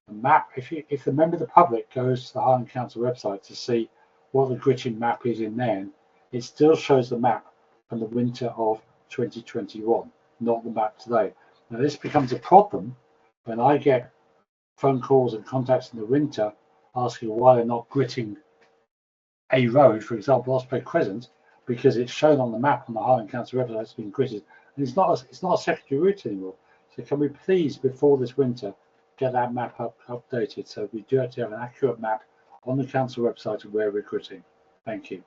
the map, if the member of the public goes to the Highland Council website to see what the gritting map is in there, it still shows the map from the winter of 2021, not the map today. Now this becomes a problem when I get phone calls and contacts in the winter asking why they're not gritting a road, for example, Osprey Crescent, because it's shown on the map on the Highland Council website it's been gritted. And it's not a secondary route anymore. So can we please, before this winter, get that map updated so we do actually have an accurate map on the council website of where we're gritting? Thank you.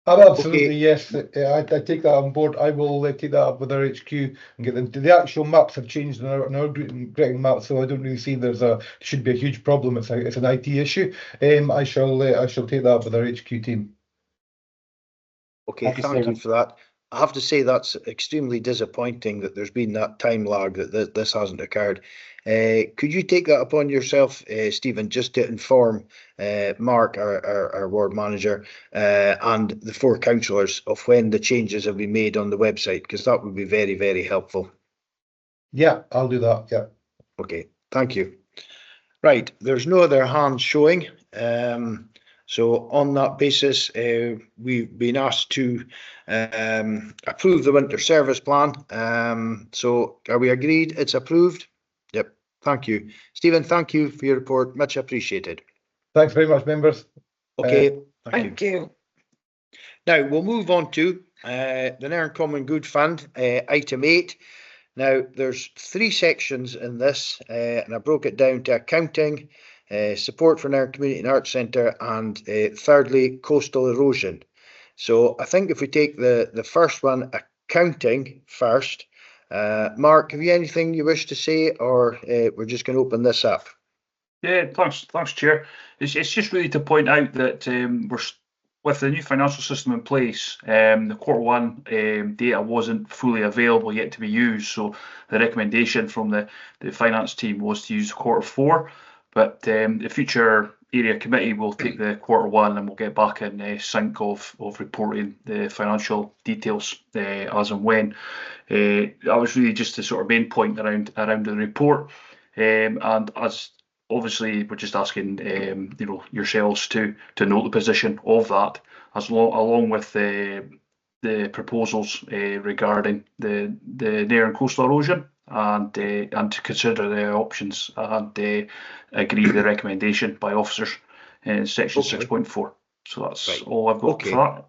Absolutely, yes. I take that on board. I will take that up with our HQ and get them. The actual maps have changed in our gritting map, so I don't really see should be a huge problem. It's an IT issue. I shall take that up with our HQ team. Okay, thank you for that. I have to say that's extremely disappointing that there's been that time lag that this hasn't occurred. Could you take that upon yourself, Stephen, just to inform Mark, our ward manager, and the 4 councillors of when the changes have been made on the website, because that would be very, very helpful. Yeah, I'll do that. Yeah. Okay, thank you. Right, there's no other hands showing. So on that basis, we've been asked to approve the winter service plan. So are we agreed? It's approved? Yep. Thank you. Stephen, thank you for your report. Much appreciated. Thanks very much, members. Okay. Thank you. Now we'll move on to the Nairn Common Good Fund, item 8. Now there's 3 sections in this, and I broke it down to accounting, support for Nairn Community and Arts Centre, and thirdly, coastal erosion. So I think if we take the first one, accounting first, Mark, have you anything you wish to say, or we're just going to open this up? Yeah, thanks, Chair. It's just really to point out that we're with the new financial system in place, the Q1 data wasn't fully available yet to be used. So the recommendation from the finance team was to use Q4, but the future area committee will take the Q1 and we'll get back in sync of reporting the financial details as and when. That was really just the sort of main point around the report, and as obviously we're just asking yourselves to note the position of that, along with the proposals regarding the Nairn coastal erosion, and to consider the options and agree the recommendation by officers in section 6.4. So that's right. All I've got for that.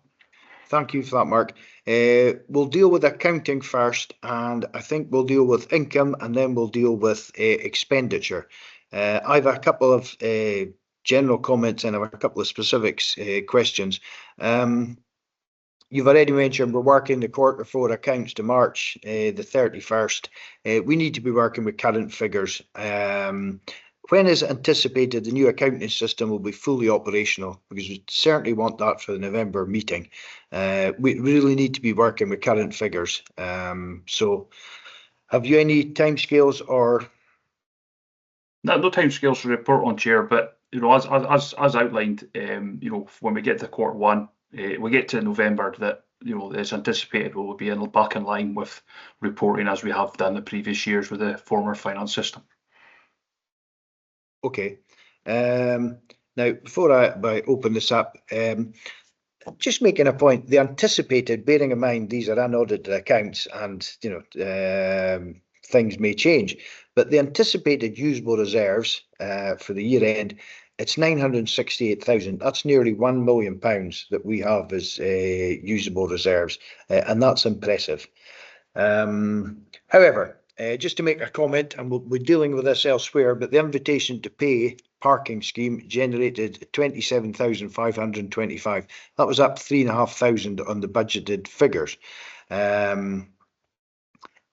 Thank you for that, Mark. We'll deal with accounting first, and I think we'll deal with income, and then we'll deal with expenditure. I have a couple of general comments and I have a couple of specifics questions. You've already mentioned we're working the Q4 accounts to March the 31st. We need to be working with current figures. When is it anticipated the new accounting system will be fully operational? Because we certainly want that for the November meeting. We really need to be working with current figures. So have you any timescales or? No timescales to report on, Chair, but you know, as outlined, you know, when we get to Q1, we get to November, that, you know, it's anticipated we will be back in line with reporting as we have done the previous years with the former finance system. Okay. Now, before I open this up, just making a point, the anticipated, bearing in mind these are unaudited accounts and, you know, things may change, but the anticipated usable reserves for the year end, it's 968,000. That's nearly £1 million that we have as usable reserves, and that's impressive. However, just to make a comment, and we're dealing with this elsewhere, but the invitation to pay parking scheme generated 27,525. That was up 3,500 on the budgeted figures.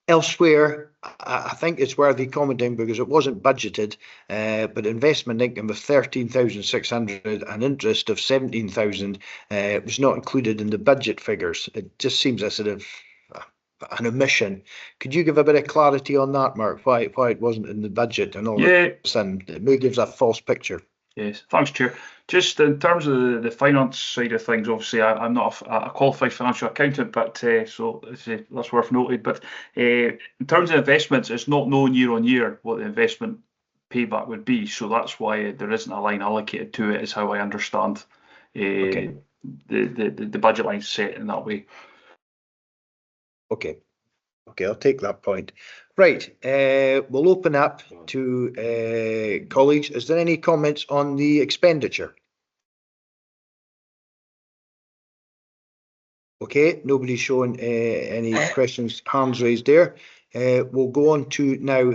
Elsewhere, I think it's worthy commenting because it wasn't budgeted, but investment income of 13,600 and interest of 17,000 was not included in the budget figures. It just seems a sort of an omission. Could you give a bit of clarity on that, Mark? Why it wasn't in the budget and all this, and it may give a false picture. Yes, thanks, Chair. Just in terms of the finance side of things, obviously I'm not a qualified financial accountant, but so that's worth noting. But in terms of investments, it's not known year on year what the investment payback would be, so that's why there isn't a line allocated to it, is how I understand the budget line set in that way. Okay, I'll take that point. Right, we'll open up to colleagues. Is there any comments on the expenditure? Okay, nobody's showing any questions, hands raised there. We'll go on to now,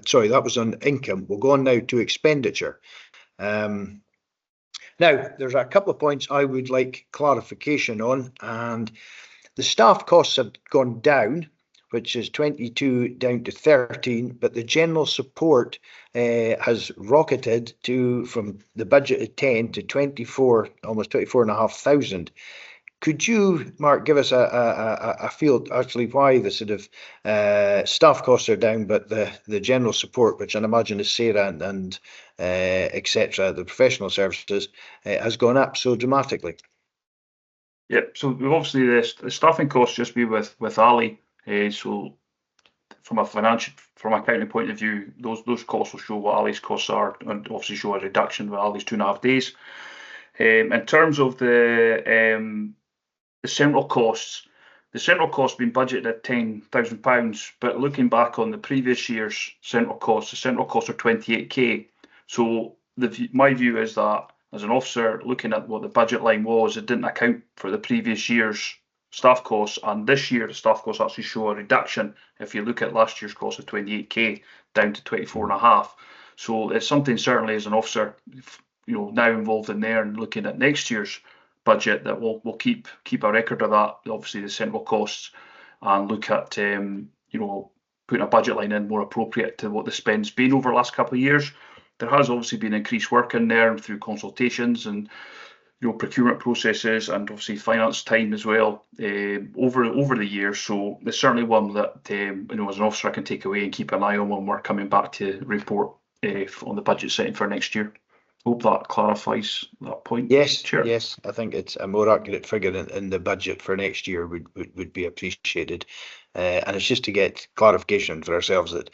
sorry, that was on income. We'll go on now to expenditure. Now, there's a couple of points I would like clarification on, and the staff costs have gone down, which is 22 down to 13, but the general support has rocketed from the budget of 10 to 24, almost 24,500. Could you, Mark, give us a feel actually why the sort of staff costs are down, but the general support, which I imagine is Sarah and etc., the professional services, has gone up so dramatically? Yep. So obviously the staffing costs just be with Ali. So from accounting point of view, those costs will show what Ali's costs are, and obviously show a reduction with Ali's 2.5 days. In terms of the central costs, the central costs been budgeted at £10,000, but looking back on the previous year's central costs, the central costs are 28k. So my view is that as an officer, looking at what the budget line was, it didn't account for the previous year's staff costs, and this year the staff costs actually show a reduction. If you look at last year's cost of 28k down to 24.5, so it's something certainly as an officer, you know, now involved in there and looking at next year's budget, that we'll keep a record of that, obviously the central costs, and look at you know, putting a budget line in more appropriate to what the spend's been over the last couple of years. There has obviously been increased work in there through consultations and, you know, procurement processes, and obviously finance time as well over the years. So there's certainly one that you know, as an officer I can take away and keep an eye on when we're coming back to report on the budget setting for next year. Hope that clarifies that point. Yes, Chair. Yes, I think it's a more accurate figure in the budget for next year would be appreciated, and it's just to get clarification for ourselves that.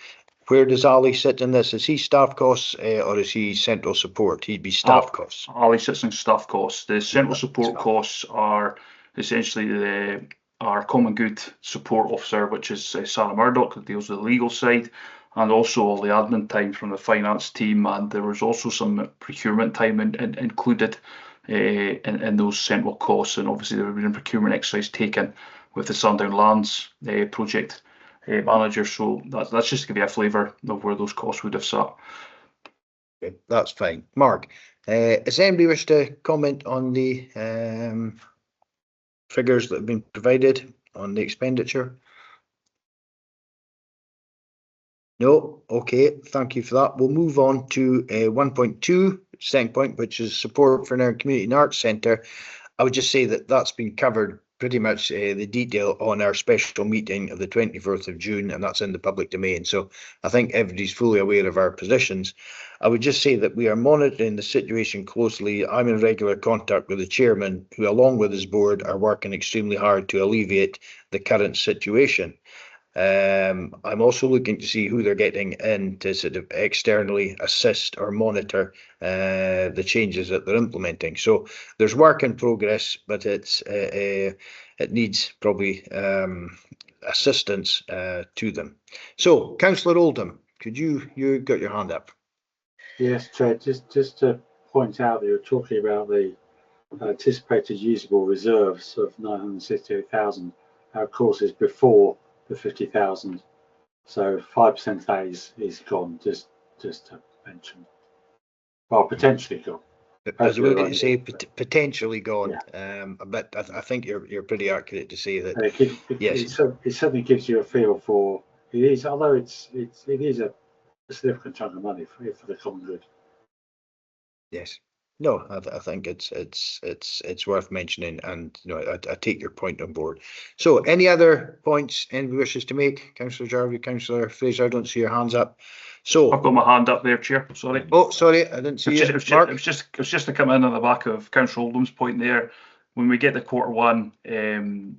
Where does Ali sit in this? Is he staff costs or is he central support? He'd be staff costs. Ali sits in staff costs. The central support costs are essentially our common good support officer, which is Sarah Murdoch, that deals with the legal side, and also all the admin time from the finance team. And there was also some procurement time included in those central costs. And obviously there have been procurement exercise taken with the Sandown Lands project manager, so that's just to give you a flavour of where those costs would have sat. Okay, that's fine. Mark, does anybody wish to comment on the figures that have been provided on the expenditure? No? Okay, thank you for that. We'll move on to 1.2, second point, which is support for Nairn Community and Arts Centre. I would just say that that's been covered pretty much the detail on our special meeting of the 24th of June, and that's in the public domain. So I think everybody's fully aware of our positions. I would just say that we are monitoring the situation closely. I'm in regular contact with the chairman, who along with his board are working extremely hard to alleviate the current situation. I'm also looking to see who they're getting in to sort of externally assist or monitor the changes that they're implementing. So there's work in progress, but it needs probably assistance to them. So, Councillor Oldham, could you got your hand up? Yes, Chair. Just to point out that you're talking about the anticipated usable reserves of 968,000. Of course, is before the 50,000. So 5% of that is gone. Just to mention, well, potentially gone. I was going to say potentially gone, yeah. But I think you're pretty accurate to say that. Yes, it certainly gives you a feel for it is, although it is a significant chunk of money for the common good. Yes. No, I think it's worth mentioning, and I take your point on board. So, any other points anybody wishes to make? Councillor Jarvie, Councillor Fraser, I don't see your hands up. So I've got my hand up there, Chair. Sorry. Oh, sorry, I didn't see it. It was just to come in on the back of Councillor Oldham's point there. When we get the Q1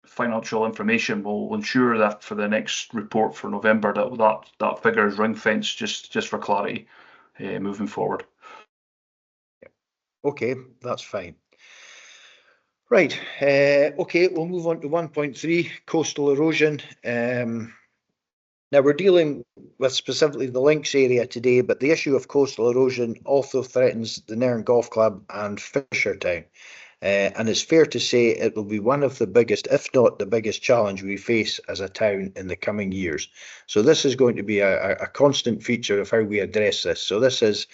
financial information, we'll ensure that for the next report for November that figure is ring fenced just for clarity moving forward. Okay, that's fine. Right, okay, we'll move on to 1.3, coastal erosion. Now we're dealing with specifically the links area today, but the issue of coastal erosion also threatens the Nairn Golf Club and Fishertown. And it's fair to say it will be one of the biggest, if not the biggest challenge we face as a town in the coming years. So this is going to be a constant feature of how we address this. So this is,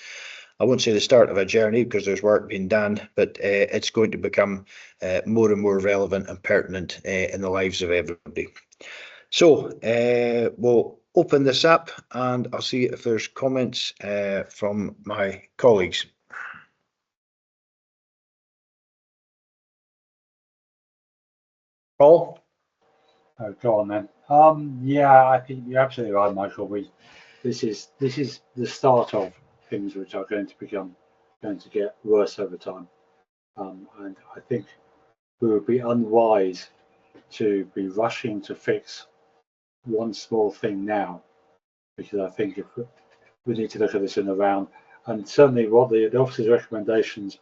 I won't say the start of a journey because there's work being done, but it's going to become more and more relevant and pertinent in the lives of everybody. So we'll open this up and I'll see if there's comments from my colleagues. Paul? Oh, go on then. Yeah, I think you're absolutely right, Michael. This is the start of things which are going to get worse over time, and I think we would be unwise to be rushing to fix one small thing now, because I think if we need to look at this in the round, and certainly what the officer's recommendations,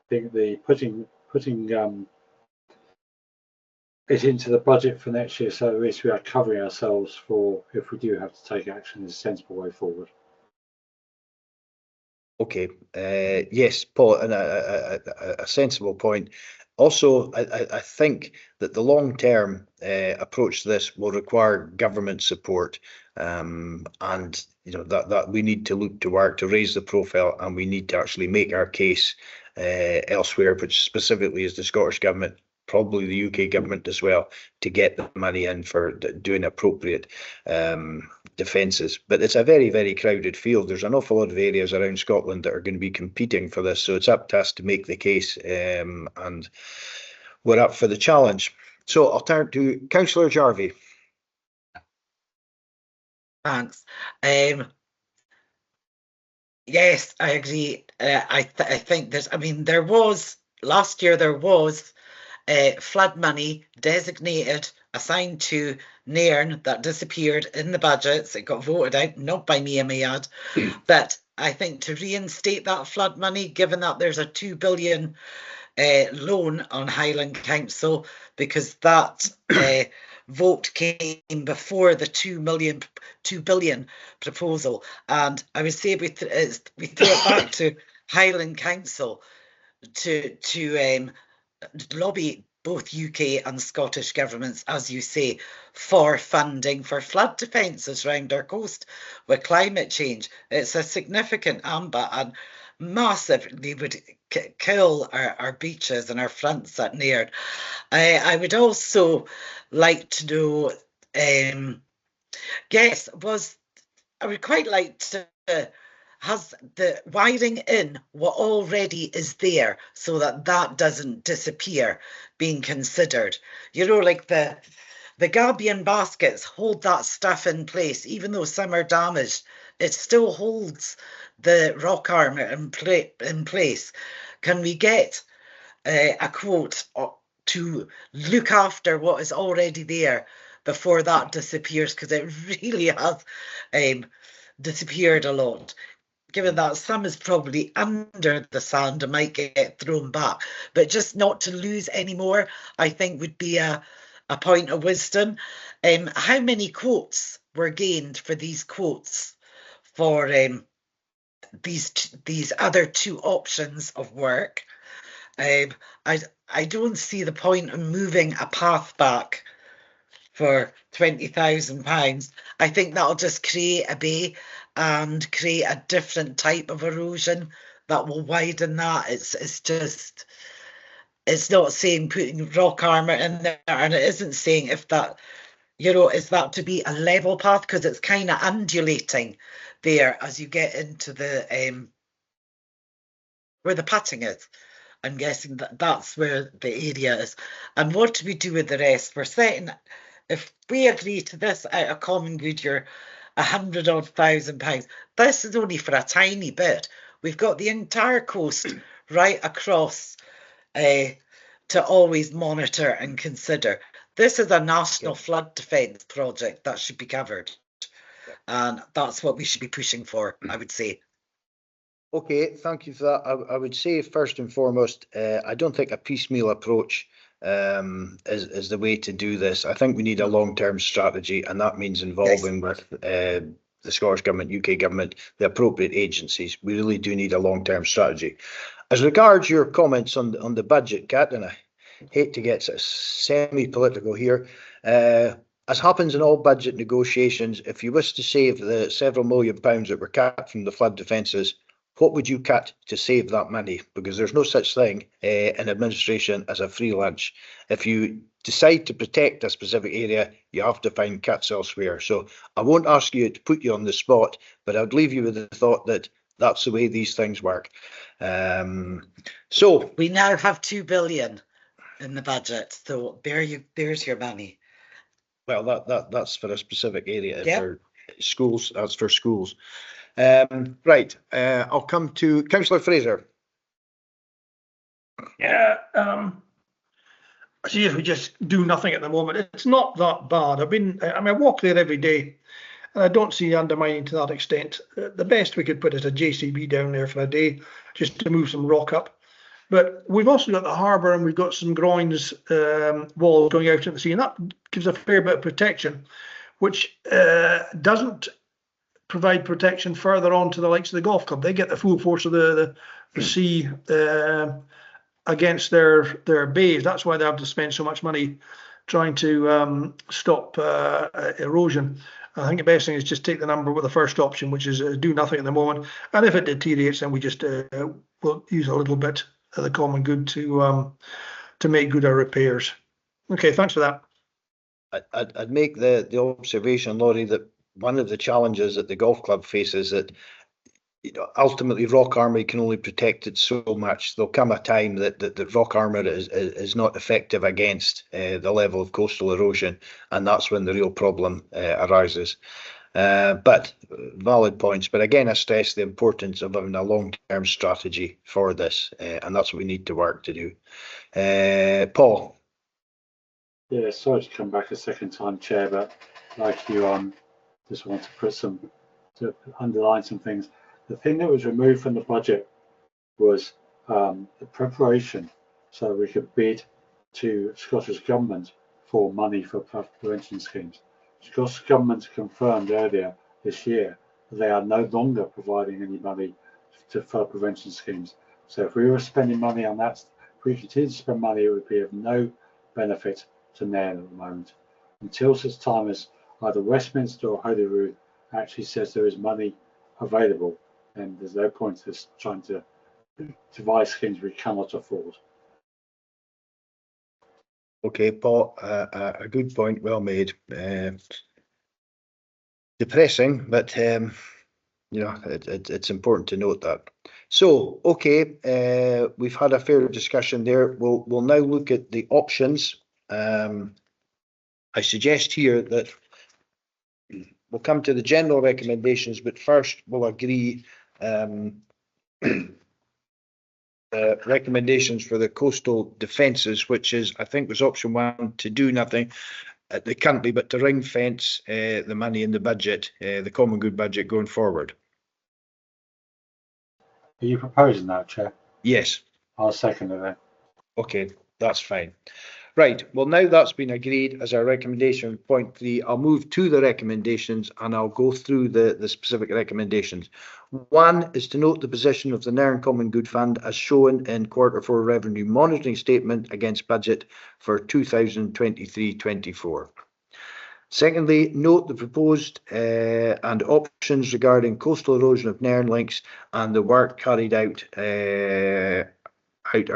I think the putting it into the budget for next year, so at least we are covering ourselves for if we do have to take action, is a sensible way forward. Okay, yes, Paul, and a sensible point. Also, I think that the long-term approach to this will require government support, and that we need to look to work to raise the profile, and we need to actually make our case elsewhere, which specifically is the Scottish Government, probably the UK government as well, to get the money in for doing appropriate defences. But it's a very, very crowded field. There's an awful lot of areas around Scotland that are going to be competing for this, so it's up to us to make the case, and we're up for the challenge. So I'll turn to Councillor Jarvie. Thanks. Yes, I agree. I think there's, there was, last year there was flood money designated, assigned to Nairn that disappeared in the budgets. It got voted out, not by me, I may add. But I think to reinstate that flood money, given that there's a 2 billion loan on Highland Council, because that vote came before the 2 billion proposal. And I would say we throw it back to Highland Council to lobby both UK and Scottish governments, as you say, for funding for flood defences around our coast with climate change. It's a significant ambit and massively would kill our beaches and our fronts at Nairn. I would also like to know, I would quite like to has the wiring in what already is there so that that doesn't disappear being considered? You know, like the gabion baskets hold that stuff in place, even though some are damaged, it still holds the rock armour in place. Can we get a quote to look after what is already there before that disappears? Because it really has disappeared a lot. Given that some is probably under the sand and might get thrown back, but just not to lose any more, I think would be a point of wisdom. How many quotes were gained for these quotes for these other two options of work? I don't see the point in moving a path back for £20,000. I think that'll just create a bay and create a different type of erosion that will widen that. It's not saying putting rock armour in there, and it isn't saying if that, you know, is that to be a level path, because it's kind of undulating there as you get into the where the patting is. I'm guessing that's where the area is. And what do we do with the rest? We're setting, if we agree to this out of common good, you're £100,000. This is only for a tiny bit. We've got the entire coast right across to always monitor and consider. This is a national flood defence project that should be covered. And that's what we should be pushing for, I would say. Okay, thank you for that. I would say first and foremost, I don't think a piecemeal approach is the way to do this. I think we need a long-term strategy, and that means involving with the Scottish Government, UK Government, the appropriate agencies. We really do need a long-term strategy. As regards your comments on the budget, Kat, and I hate to get sort of semi-political here, as happens in all budget negotiations, if you wish to save the several £million that were cut from the flood defences, what would you cut to save that money? Because there's no such thing in administration as a free lunch. If you decide to protect a specific area, you have to find cuts elsewhere. So I won't ask you to put you on the spot, but I'd leave you with the thought that that's the way these things work. So we now have 2 billion in the budget. So there's your money. Well, that's for a specific area. Yep. For schools, that's for schools. Right, I'll come to Councillor Fraser. Yeah, see if we just do nothing at the moment. It's not that bad. I walk there every day, and I don't see undermining to that extent. The best we could put is a JCB down there for a day, just to move some rock up. But we've also got the harbour, and we've got some groins walls going out into the sea, and that gives a fair bit of protection, which doesn't provide protection further on to the likes of the golf club. They get the full force of the sea against their bays. That's why they have to spend so much money trying to stop erosion. I think the best thing is just take the number with the first option, which is do nothing at the moment. And if it deteriorates, then we just will use a little bit of the common good to make good our repairs. Okay, thanks for that. I'd make the observation, Laurie, that one of the challenges that the golf club faces that, you know, ultimately rock armour can only protect it so much. There'll come a time that rock armour is not effective against the level of coastal erosion, and that's when the real problem arises. But valid points. But again, I stress the importance of having a long-term strategy for this, and that's what we need to work to do. Paul. Yeah, sorry to come back a second time, Chair, but like you, just want to underline some things. The thing that was removed from the budget was the preparation so we could bid to Scottish Government for money for prevention schemes. Scottish Government confirmed earlier this year that they are no longer providing any money to flood prevention schemes. So if we were spending money on that, if we continue to spend money, it would be of no benefit to Nairn at the moment. Until such time as either Westminster or Holyrood actually says there is money available, and there's no point in us trying to devise schemes we cannot afford. Okay, Paul, a good point, well made. Depressing, but Yeah, it's important to note that. So, okay, we've had a fair discussion there. We'll now look at the options. I suggest here that we'll come to the general recommendations, but first we'll agree recommendations for the coastal defences, which is, I think, was option 1, to do nothing. They can't be, but to ring fence the money in the budget, the common good budget going forward. Are you proposing that, Chair? Yes. I'll second it then. Okay, that's fine. Right, well, now that's been agreed as our recommendation, point 3, I'll move to the recommendations and I'll go through the specific recommendations. 1 is to note the position of the Nairn Common Good Fund as shown in Q4 Revenue Monitoring Statement against budget for 2023-24. Secondly, note the proposed and options regarding coastal erosion of Nairn links and the work carried out are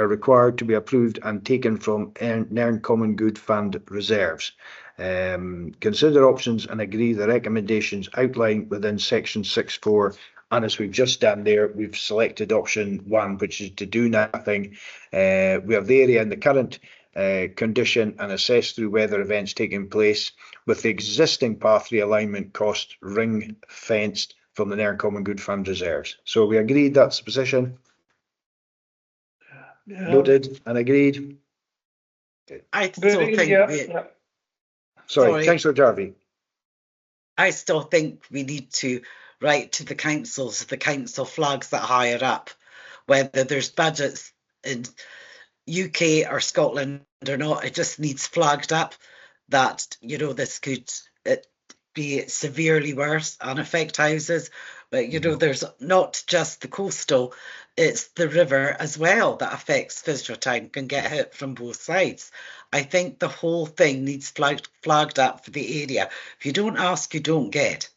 required to be approved and taken from Nairn Common Good Fund reserves. Consider options and agree the recommendations outlined within section 6.4, and as we've just done there, we've selected option 1, which is to do nothing. We have the area in the current condition and assess through weather events taking place with the existing path realignment cost ring fenced from the Nairn Common Good Fund reserves. So we agreed that's the position. Yeah. Noted and agreed. I still think Sorry, Councillor Jarvie. I still think we need to write to the councils if the council flags that higher up, whether there's budgets in UK or Scotland or not. It just needs flagged up that, you know, this could be severely worse and affect houses. But, you know, there's not just the coastal, it's the river as well that affects Fishertown, can get hit from both sides. I think the whole thing needs flagged up for the area. If you don't ask, you don't get.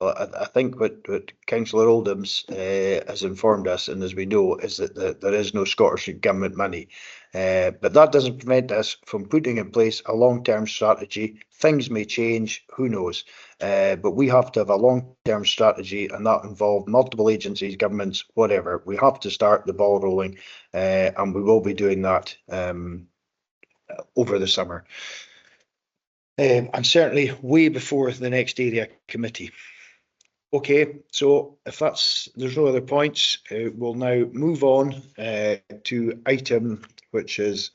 Well, I think what Councillor Oldham's has informed us, and as we know, is that there is no Scottish Government money. But that doesn't prevent us from putting in place a long-term strategy. Things may change, who knows? But we have to have a long-term strategy, and that involves multiple agencies, governments, whatever. We have to start the ball rolling, and we will be doing that over the summer. And certainly way before the next area committee. Okay, so if there's no other points, we'll now move on to item, which is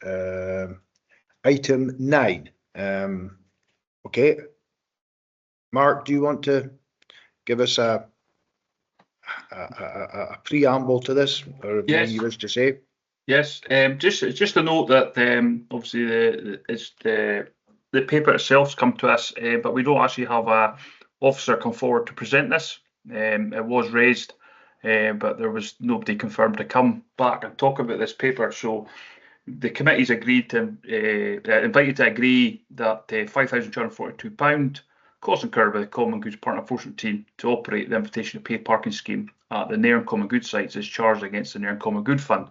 item 9. Okay, Mark, do you want to give us a preamble to this, or anything you wish to say? Yes, just to note that obviously the paper itself's come to us, but we don't actually have a officer come forward to present this. It was raised, but there was nobody confirmed to come back and talk about this paper. So the committee's agreed to invited to agree that £5,242 cost incurred by the Common Goods Partner Enforcement Team to operate the invitation to pay parking scheme at the Nairn Common Good sites is charged against the Nairn Common Good Fund.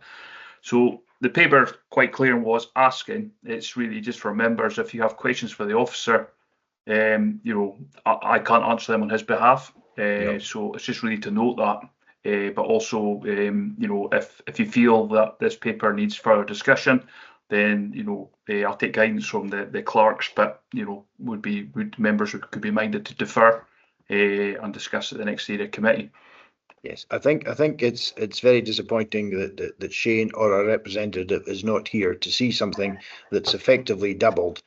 So the paper quite clear was asking. It's really just for members. If you have questions for the officer, you know, I can't answer them on his behalf. So it's just really to note that. But also, you know, if you feel that this paper needs further discussion, then, you know, I'll take guidance from the clerks. But, you know, members could be minded to defer and discuss at the next area committee. Yes, I think it's very disappointing that Shane or a representative is not here to see something that's effectively doubled.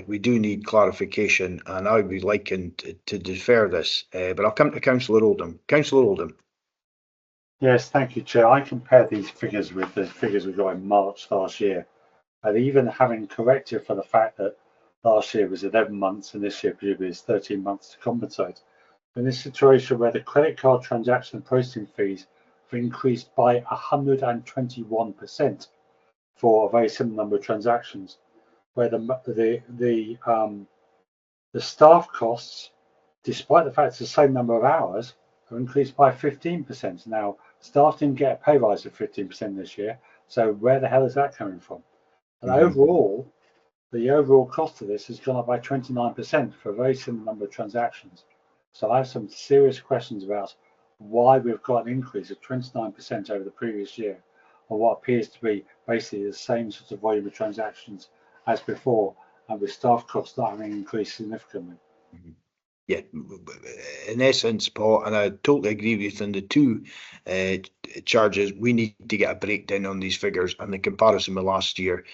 We do need clarification, and I would be liking to defer this. But I'll come to Councillor Oldham. Councillor Oldham. Yes, thank you, Chair. I compared these figures with the figures we got in March last year, and even having corrected for the fact that last year was 11 months and this year presumably is 13 months to compensate. In this situation where the credit card transaction and processing fees have increased by 121% for a very similar number of transactions, where the staff costs, despite the fact it's the same number of hours, have increased by 15%. Now, staff didn't get a pay rise of 15% this year, so where the hell is that coming from? And overall, the overall cost of this has gone up by 29% for a very similar number of transactions. So I have some serious questions about why we've got an increase of 29% over the previous year on what appears to be basically the same sort of volume of transactions as before, and with staff costs not having increased significantly. Yeah, in essence, Paul, and I totally agree with you on the two charges. We need to get a breakdown on these figures, and the comparison with last year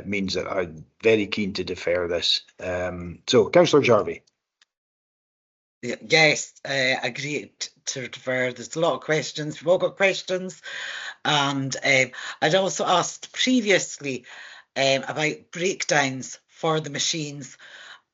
means that I'm very keen to defer this. So, Councillor Jarvie. Yes, agreed to defer. There's a lot of questions. We've all got questions. And I'd also asked previously about breakdowns for the machines,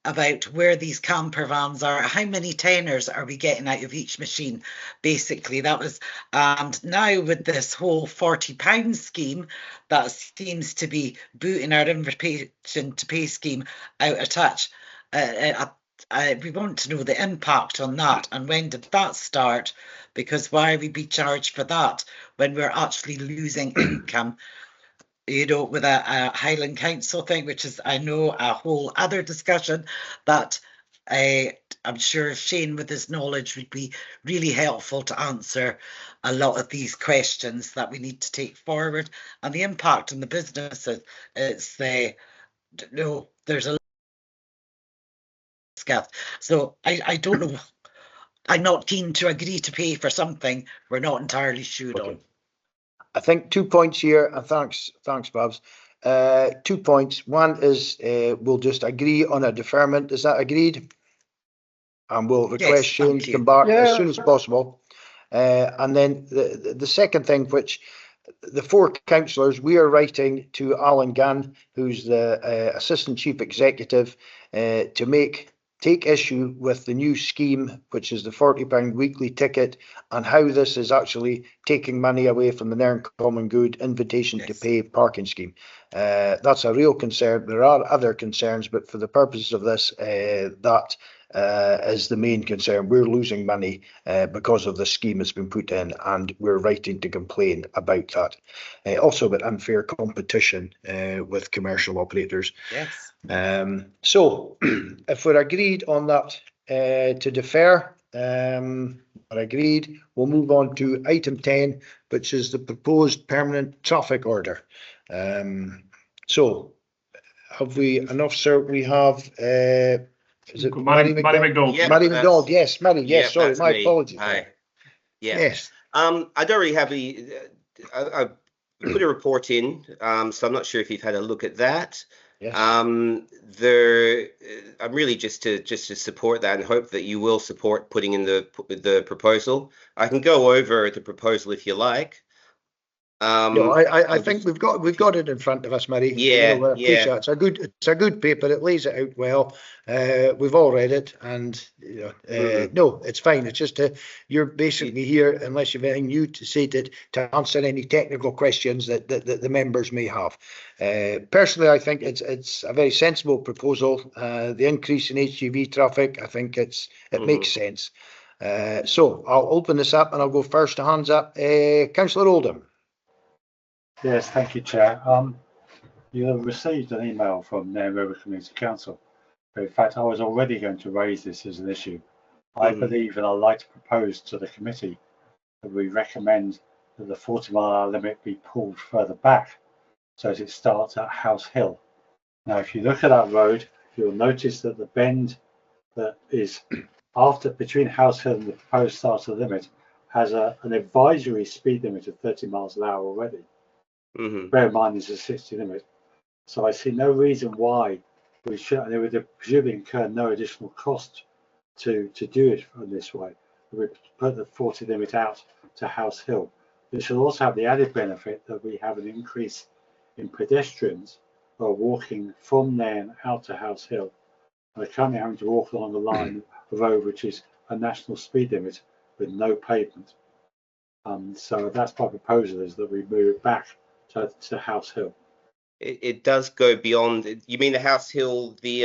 about where these camper vans are, how many tenors are we getting out of each machine, basically. That was, and now with this whole £40 scheme, that seems to be booting our invitation to pay scheme out of touch. We want to know the impact on that, and when did that start? Because why are we being charged for that when we're actually losing income? You know, with a Highland Council thing, which is, I know, a whole other discussion that I'm sure Shane, with his knowledge, would be really helpful to answer a lot of these questions that we need to take forward. And the impact on the businesses, it's no, there's a scath. So I don't know. I'm not keen to agree to pay for something we're not entirely sure on. I think 2 points here, and thanks, Babs. 2 points. One is we'll just agree on a deferment. Is that agreed? And we'll request Shane to come back as soon as possible. And then the second thing, which the four councillors, we are writing to Alan Gann, who's the Assistant Chief Executive, to take issue with the new scheme, which is the £40 weekly ticket, and how this is actually taking money away from the Nairn Common Good invitation to pay parking scheme. That's a real concern. There are other concerns, but for the purposes of this, that is the main concern. We're losing money because of the scheme that's been put in, and we're writing to complain about that. Also about unfair competition with commercial operators. Yes. So if we're agreed on that to defer, we're agreed, we'll move on to item 10, which is the proposed permanent traffic order. So have we enough, sir? We have is it Mary McDonald? Yeah, Mary McDonald, yes, Mary, yes, yeah, sorry, my me. apologies. Hi. Yeah. Yes. I don't really have I put a report in, so I'm not sure if you've had a look at that. Yes. I'm really just to support that and hope that you will support putting in the proposal. I can go over the proposal if you like. No, I think we've got it in front of us, Mary. Yeah, yeah. It's a good paper. It lays it out well. We've all read it, and no, it's fine. It's just you're basically here, unless you've anything new to say to answer any technical questions that the members may have. Personally, I think it's a very sensible proposal. The increase in HGV traffic, I think it makes sense. So I'll open this up, and I'll go first to hands up. Councillor Oldham. Yes, thank you, Chair. You have received an email from Nairn River Community Council. In fact, I was already going to raise this as an issue. I believe, and I'd like to propose to the committee, that we recommend that the 40-mile-an-hour limit be pulled further back so as it starts at House Hill. Now, if you look at that road, you'll notice that the bend that is between House Hill and the proposed start of the limit has an advisory speed limit of 30 miles an hour already. Bear in mind, there's a 60 limit. So I see no reason why we should, and it would presumably incur no additional cost to do it in this way. We put the 40 limit out to House Hill. This will also have the added benefit that we have an increase in pedestrians who are walking from Nairn out to House Hill. They're currently having to walk along the line of road which is a national speed limit with no pavement. So that's my proposal, is that we move it back to House Hill. It does go beyond. You mean the House Hill, the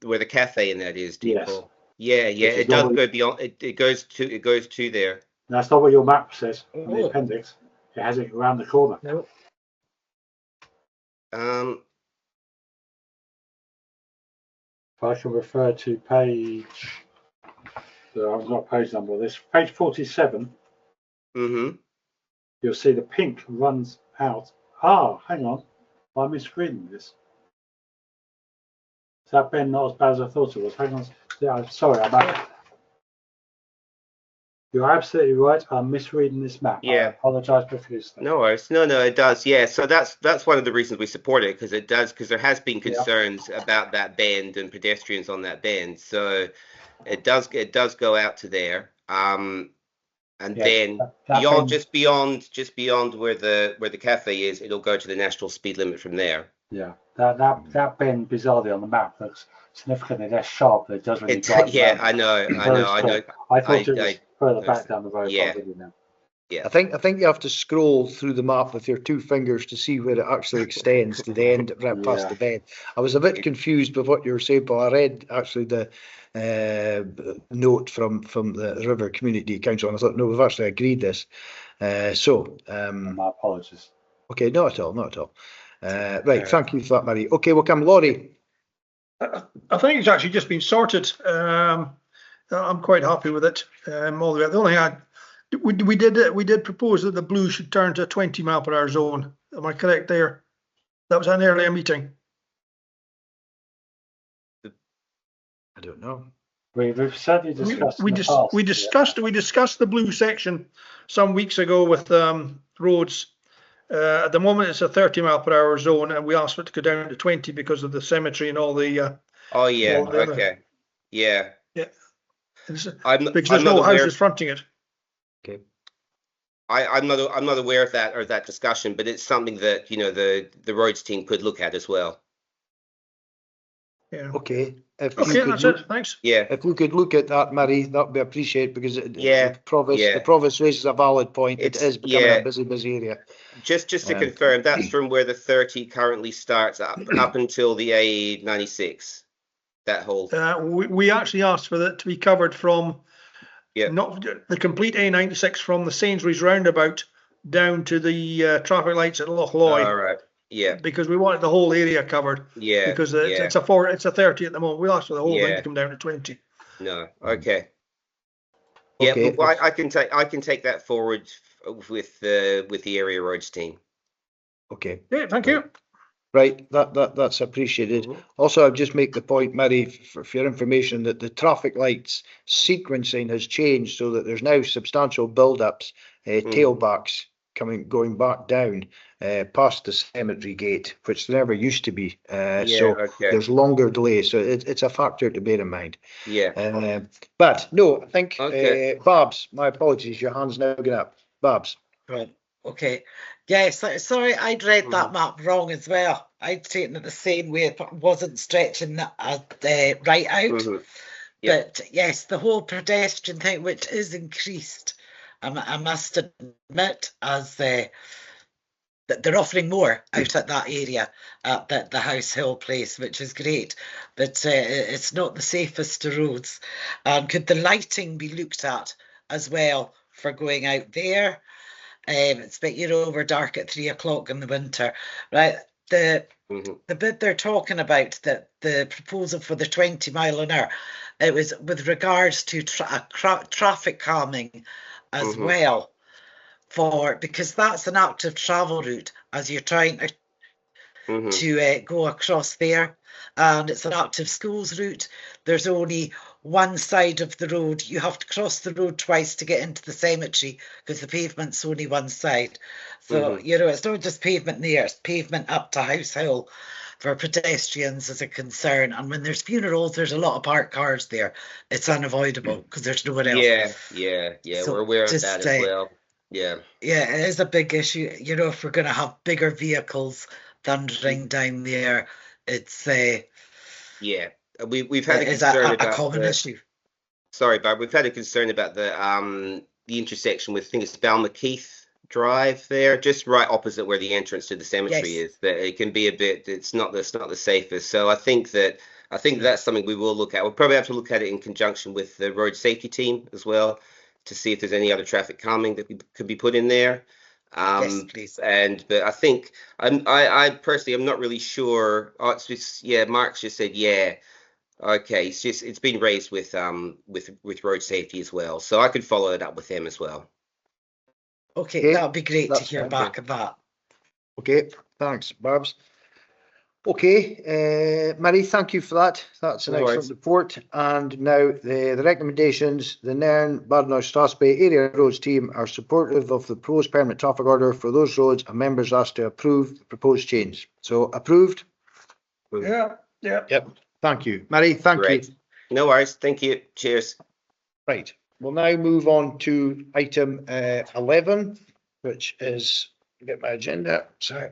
where the cafe and that is, yes. Paul? Yeah. It does go beyond. It goes to there. That's not what your map says in the appendix. It has it around the corner. No. If I can refer to page So I've got a page number of this. Page 47. Mm-hmm. You'll see the pink runs out. Ah, hang on. I'm misreading this. Is that bend not as bad as I thought it was? Hang on. Yeah, I'm sorry. You're absolutely right. I'm misreading this map. I Yeah. apologise profusely. No worries. No, it does. Yeah. So that's one of the reasons we support it, because there has been concerns about that bend and pedestrians on that bend. So it does go out to there. And then beyond where the cafe is, it'll go to the national speed limit from there. Yeah. That bend bizarrely on the map looks significantly less sharp. It does really drive. Yeah, I know. I thought it was further back down the road. Yeah. Yeah. I think you have to scroll through the map with your two fingers to see where it actually extends to the end, right past the bend. I was a bit confused with what you were saying, but I read actually the note from the River Community Council, and I thought, no, we've actually agreed this. My apologies. Okay, not at all. Right, thank you for that, Mary. Okay, we'll come, Laurie. I think it's actually just been sorted. I'm quite happy with it. All the way. The only thing we did propose that the blue should turn to a 20 mile per hour zone. Am I correct there? That was an earlier meeting. I don't know. We've certainly discussed. We discussed the blue section some weeks ago with roads. At the moment, it's a 30 mile per hour zone, and we asked for it to go down to 20 because of the cemetery and all the. Oh yeah. Okay. Yeah. Yeah. Because there's no houses fronting it. Okay. I'm not aware of that discussion, but it's something that the roads team could look at as well. Yeah. Okay. Okay, that's it. Thanks. Yeah. If we could look at that, Murray, that'd be appreciated, because the province raises a valid point. It is becoming a busy area. Just to confirm, that's from where the 30 currently starts up until the A96. That whole. We actually asked for that to be covered from. Yeah. Not the complete A96 from the Sainsbury's roundabout down to the traffic lights at Loch Loy. All right. Yeah. Because we wanted the whole area covered. Yeah. Because it's a 30 at the moment. We asked for the whole thing to come down to 20. No. Okay. Yeah. Okay. Well, I can take that forward with the area roads team. Okay. Yeah. Thank you. Right, that's appreciated. Mm-hmm. Also, I'll just make the point, Mary, for your information, that the traffic lights sequencing has changed, so that there's now substantial build-ups, tailbacks going back down past the cemetery gate, which there never used to be. There's longer delays, so it's a factor to bear in mind. Yeah. But no, I think Babs, my apologies, your hand's now going up. Babs. Right. Okay. Yes, sorry, I'd read that map wrong as well. I'd taken it the same way, it wasn't stretching right out. But yes, the whole pedestrian thing, which is increased, I must admit, as that they're offering more out at that area, at the House Hill place, which is great. But it's not the safest of roads. Could the lighting be looked at as well for going out there? It's over dark at 3 o'clock in the winter, right? The bit they're talking about, that the proposal for the 20 mile an hour, it was with regards to traffic calming as well, because that's an active travel route as you're trying to go across there, and it's an active schools route. There's only one side of the road. You have to cross the road twice to get into the cemetery, because the pavement's only one side. So, it's not just pavement there, it's pavement up to House Hill for pedestrians is a concern. And when there's funerals, there's a lot of parked cars there. It's unavoidable because there's no one else. Yeah. So we're aware of that as well. Yeah. Yeah, it is a big issue. If we're going to have bigger vehicles thundering down there, it's... We've had a concern about a common issue. Sorry, Barb. We've had a concern about the intersection with, I think it's Balmakeith Drive there, just right opposite where the entrance to the cemetery is. That it can be a bit. It's not the safest. So I think that's something we will look at. We'll probably have to look at it in conjunction with the road safety team as well, to see if there's any other traffic calming that could be put in there. Yes, please. But I think I personally, I'm not really sure. Mark's just said Okay, it's been raised with road safety as well, so I could follow it up with them as well. Okay, that would be great to that's hear fine, back of that. Okay, thanks, Babs. Okay, Mary, thank you for that. That's an No excellent worries. report. And now the recommendations, the Nairn, Badenoch, Strathspey Area Roads team are supportive of the proposed permanent traffic order for those roads, and members asked to approve the proposed change. So approved? Yeah, yeah. Yep, thank you. Mary, thank Great. you. No worries. Thank you. Cheers. Right, we'll now move on to item 11, which is, get my agenda, sorry.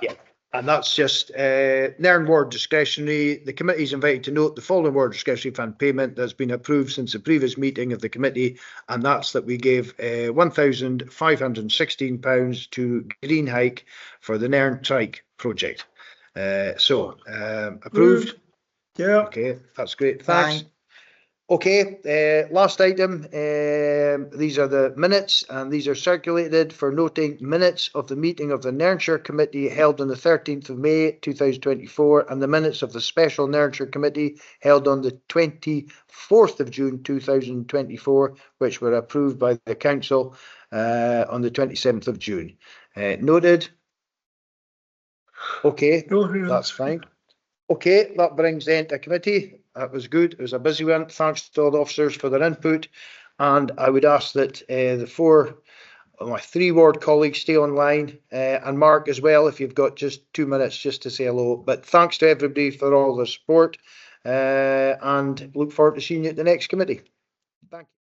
Yeah, and that's just Nairn Ward discretionary. The committee is invited to note the following ward discretionary fund payment that's been approved since the previous meeting of the committee, and that's that we gave £1,516 to Green Hike for the Nairn Trike project. Approved? Yeah. Okay, that's great. Thanks. Fine. Okay, last item. These are the minutes, and these are circulated for noting minutes of the meeting of the Nairnshire Committee held on the 13th of May 2024, and the minutes of the Special Nairnshire Committee held on the 24th of June 2024, which were approved by the Council on the 27th of June. Noted. Okay, that's fine. Okay, that brings the end to committee. That was good. It was a busy one. Thanks to all the officers for their input. And I would ask that the my 3 ward colleagues stay online, and Mark as well, if you've got just 2 minutes just to say hello. But thanks to everybody for all the support, and look forward to seeing you at the next committee. Thank you.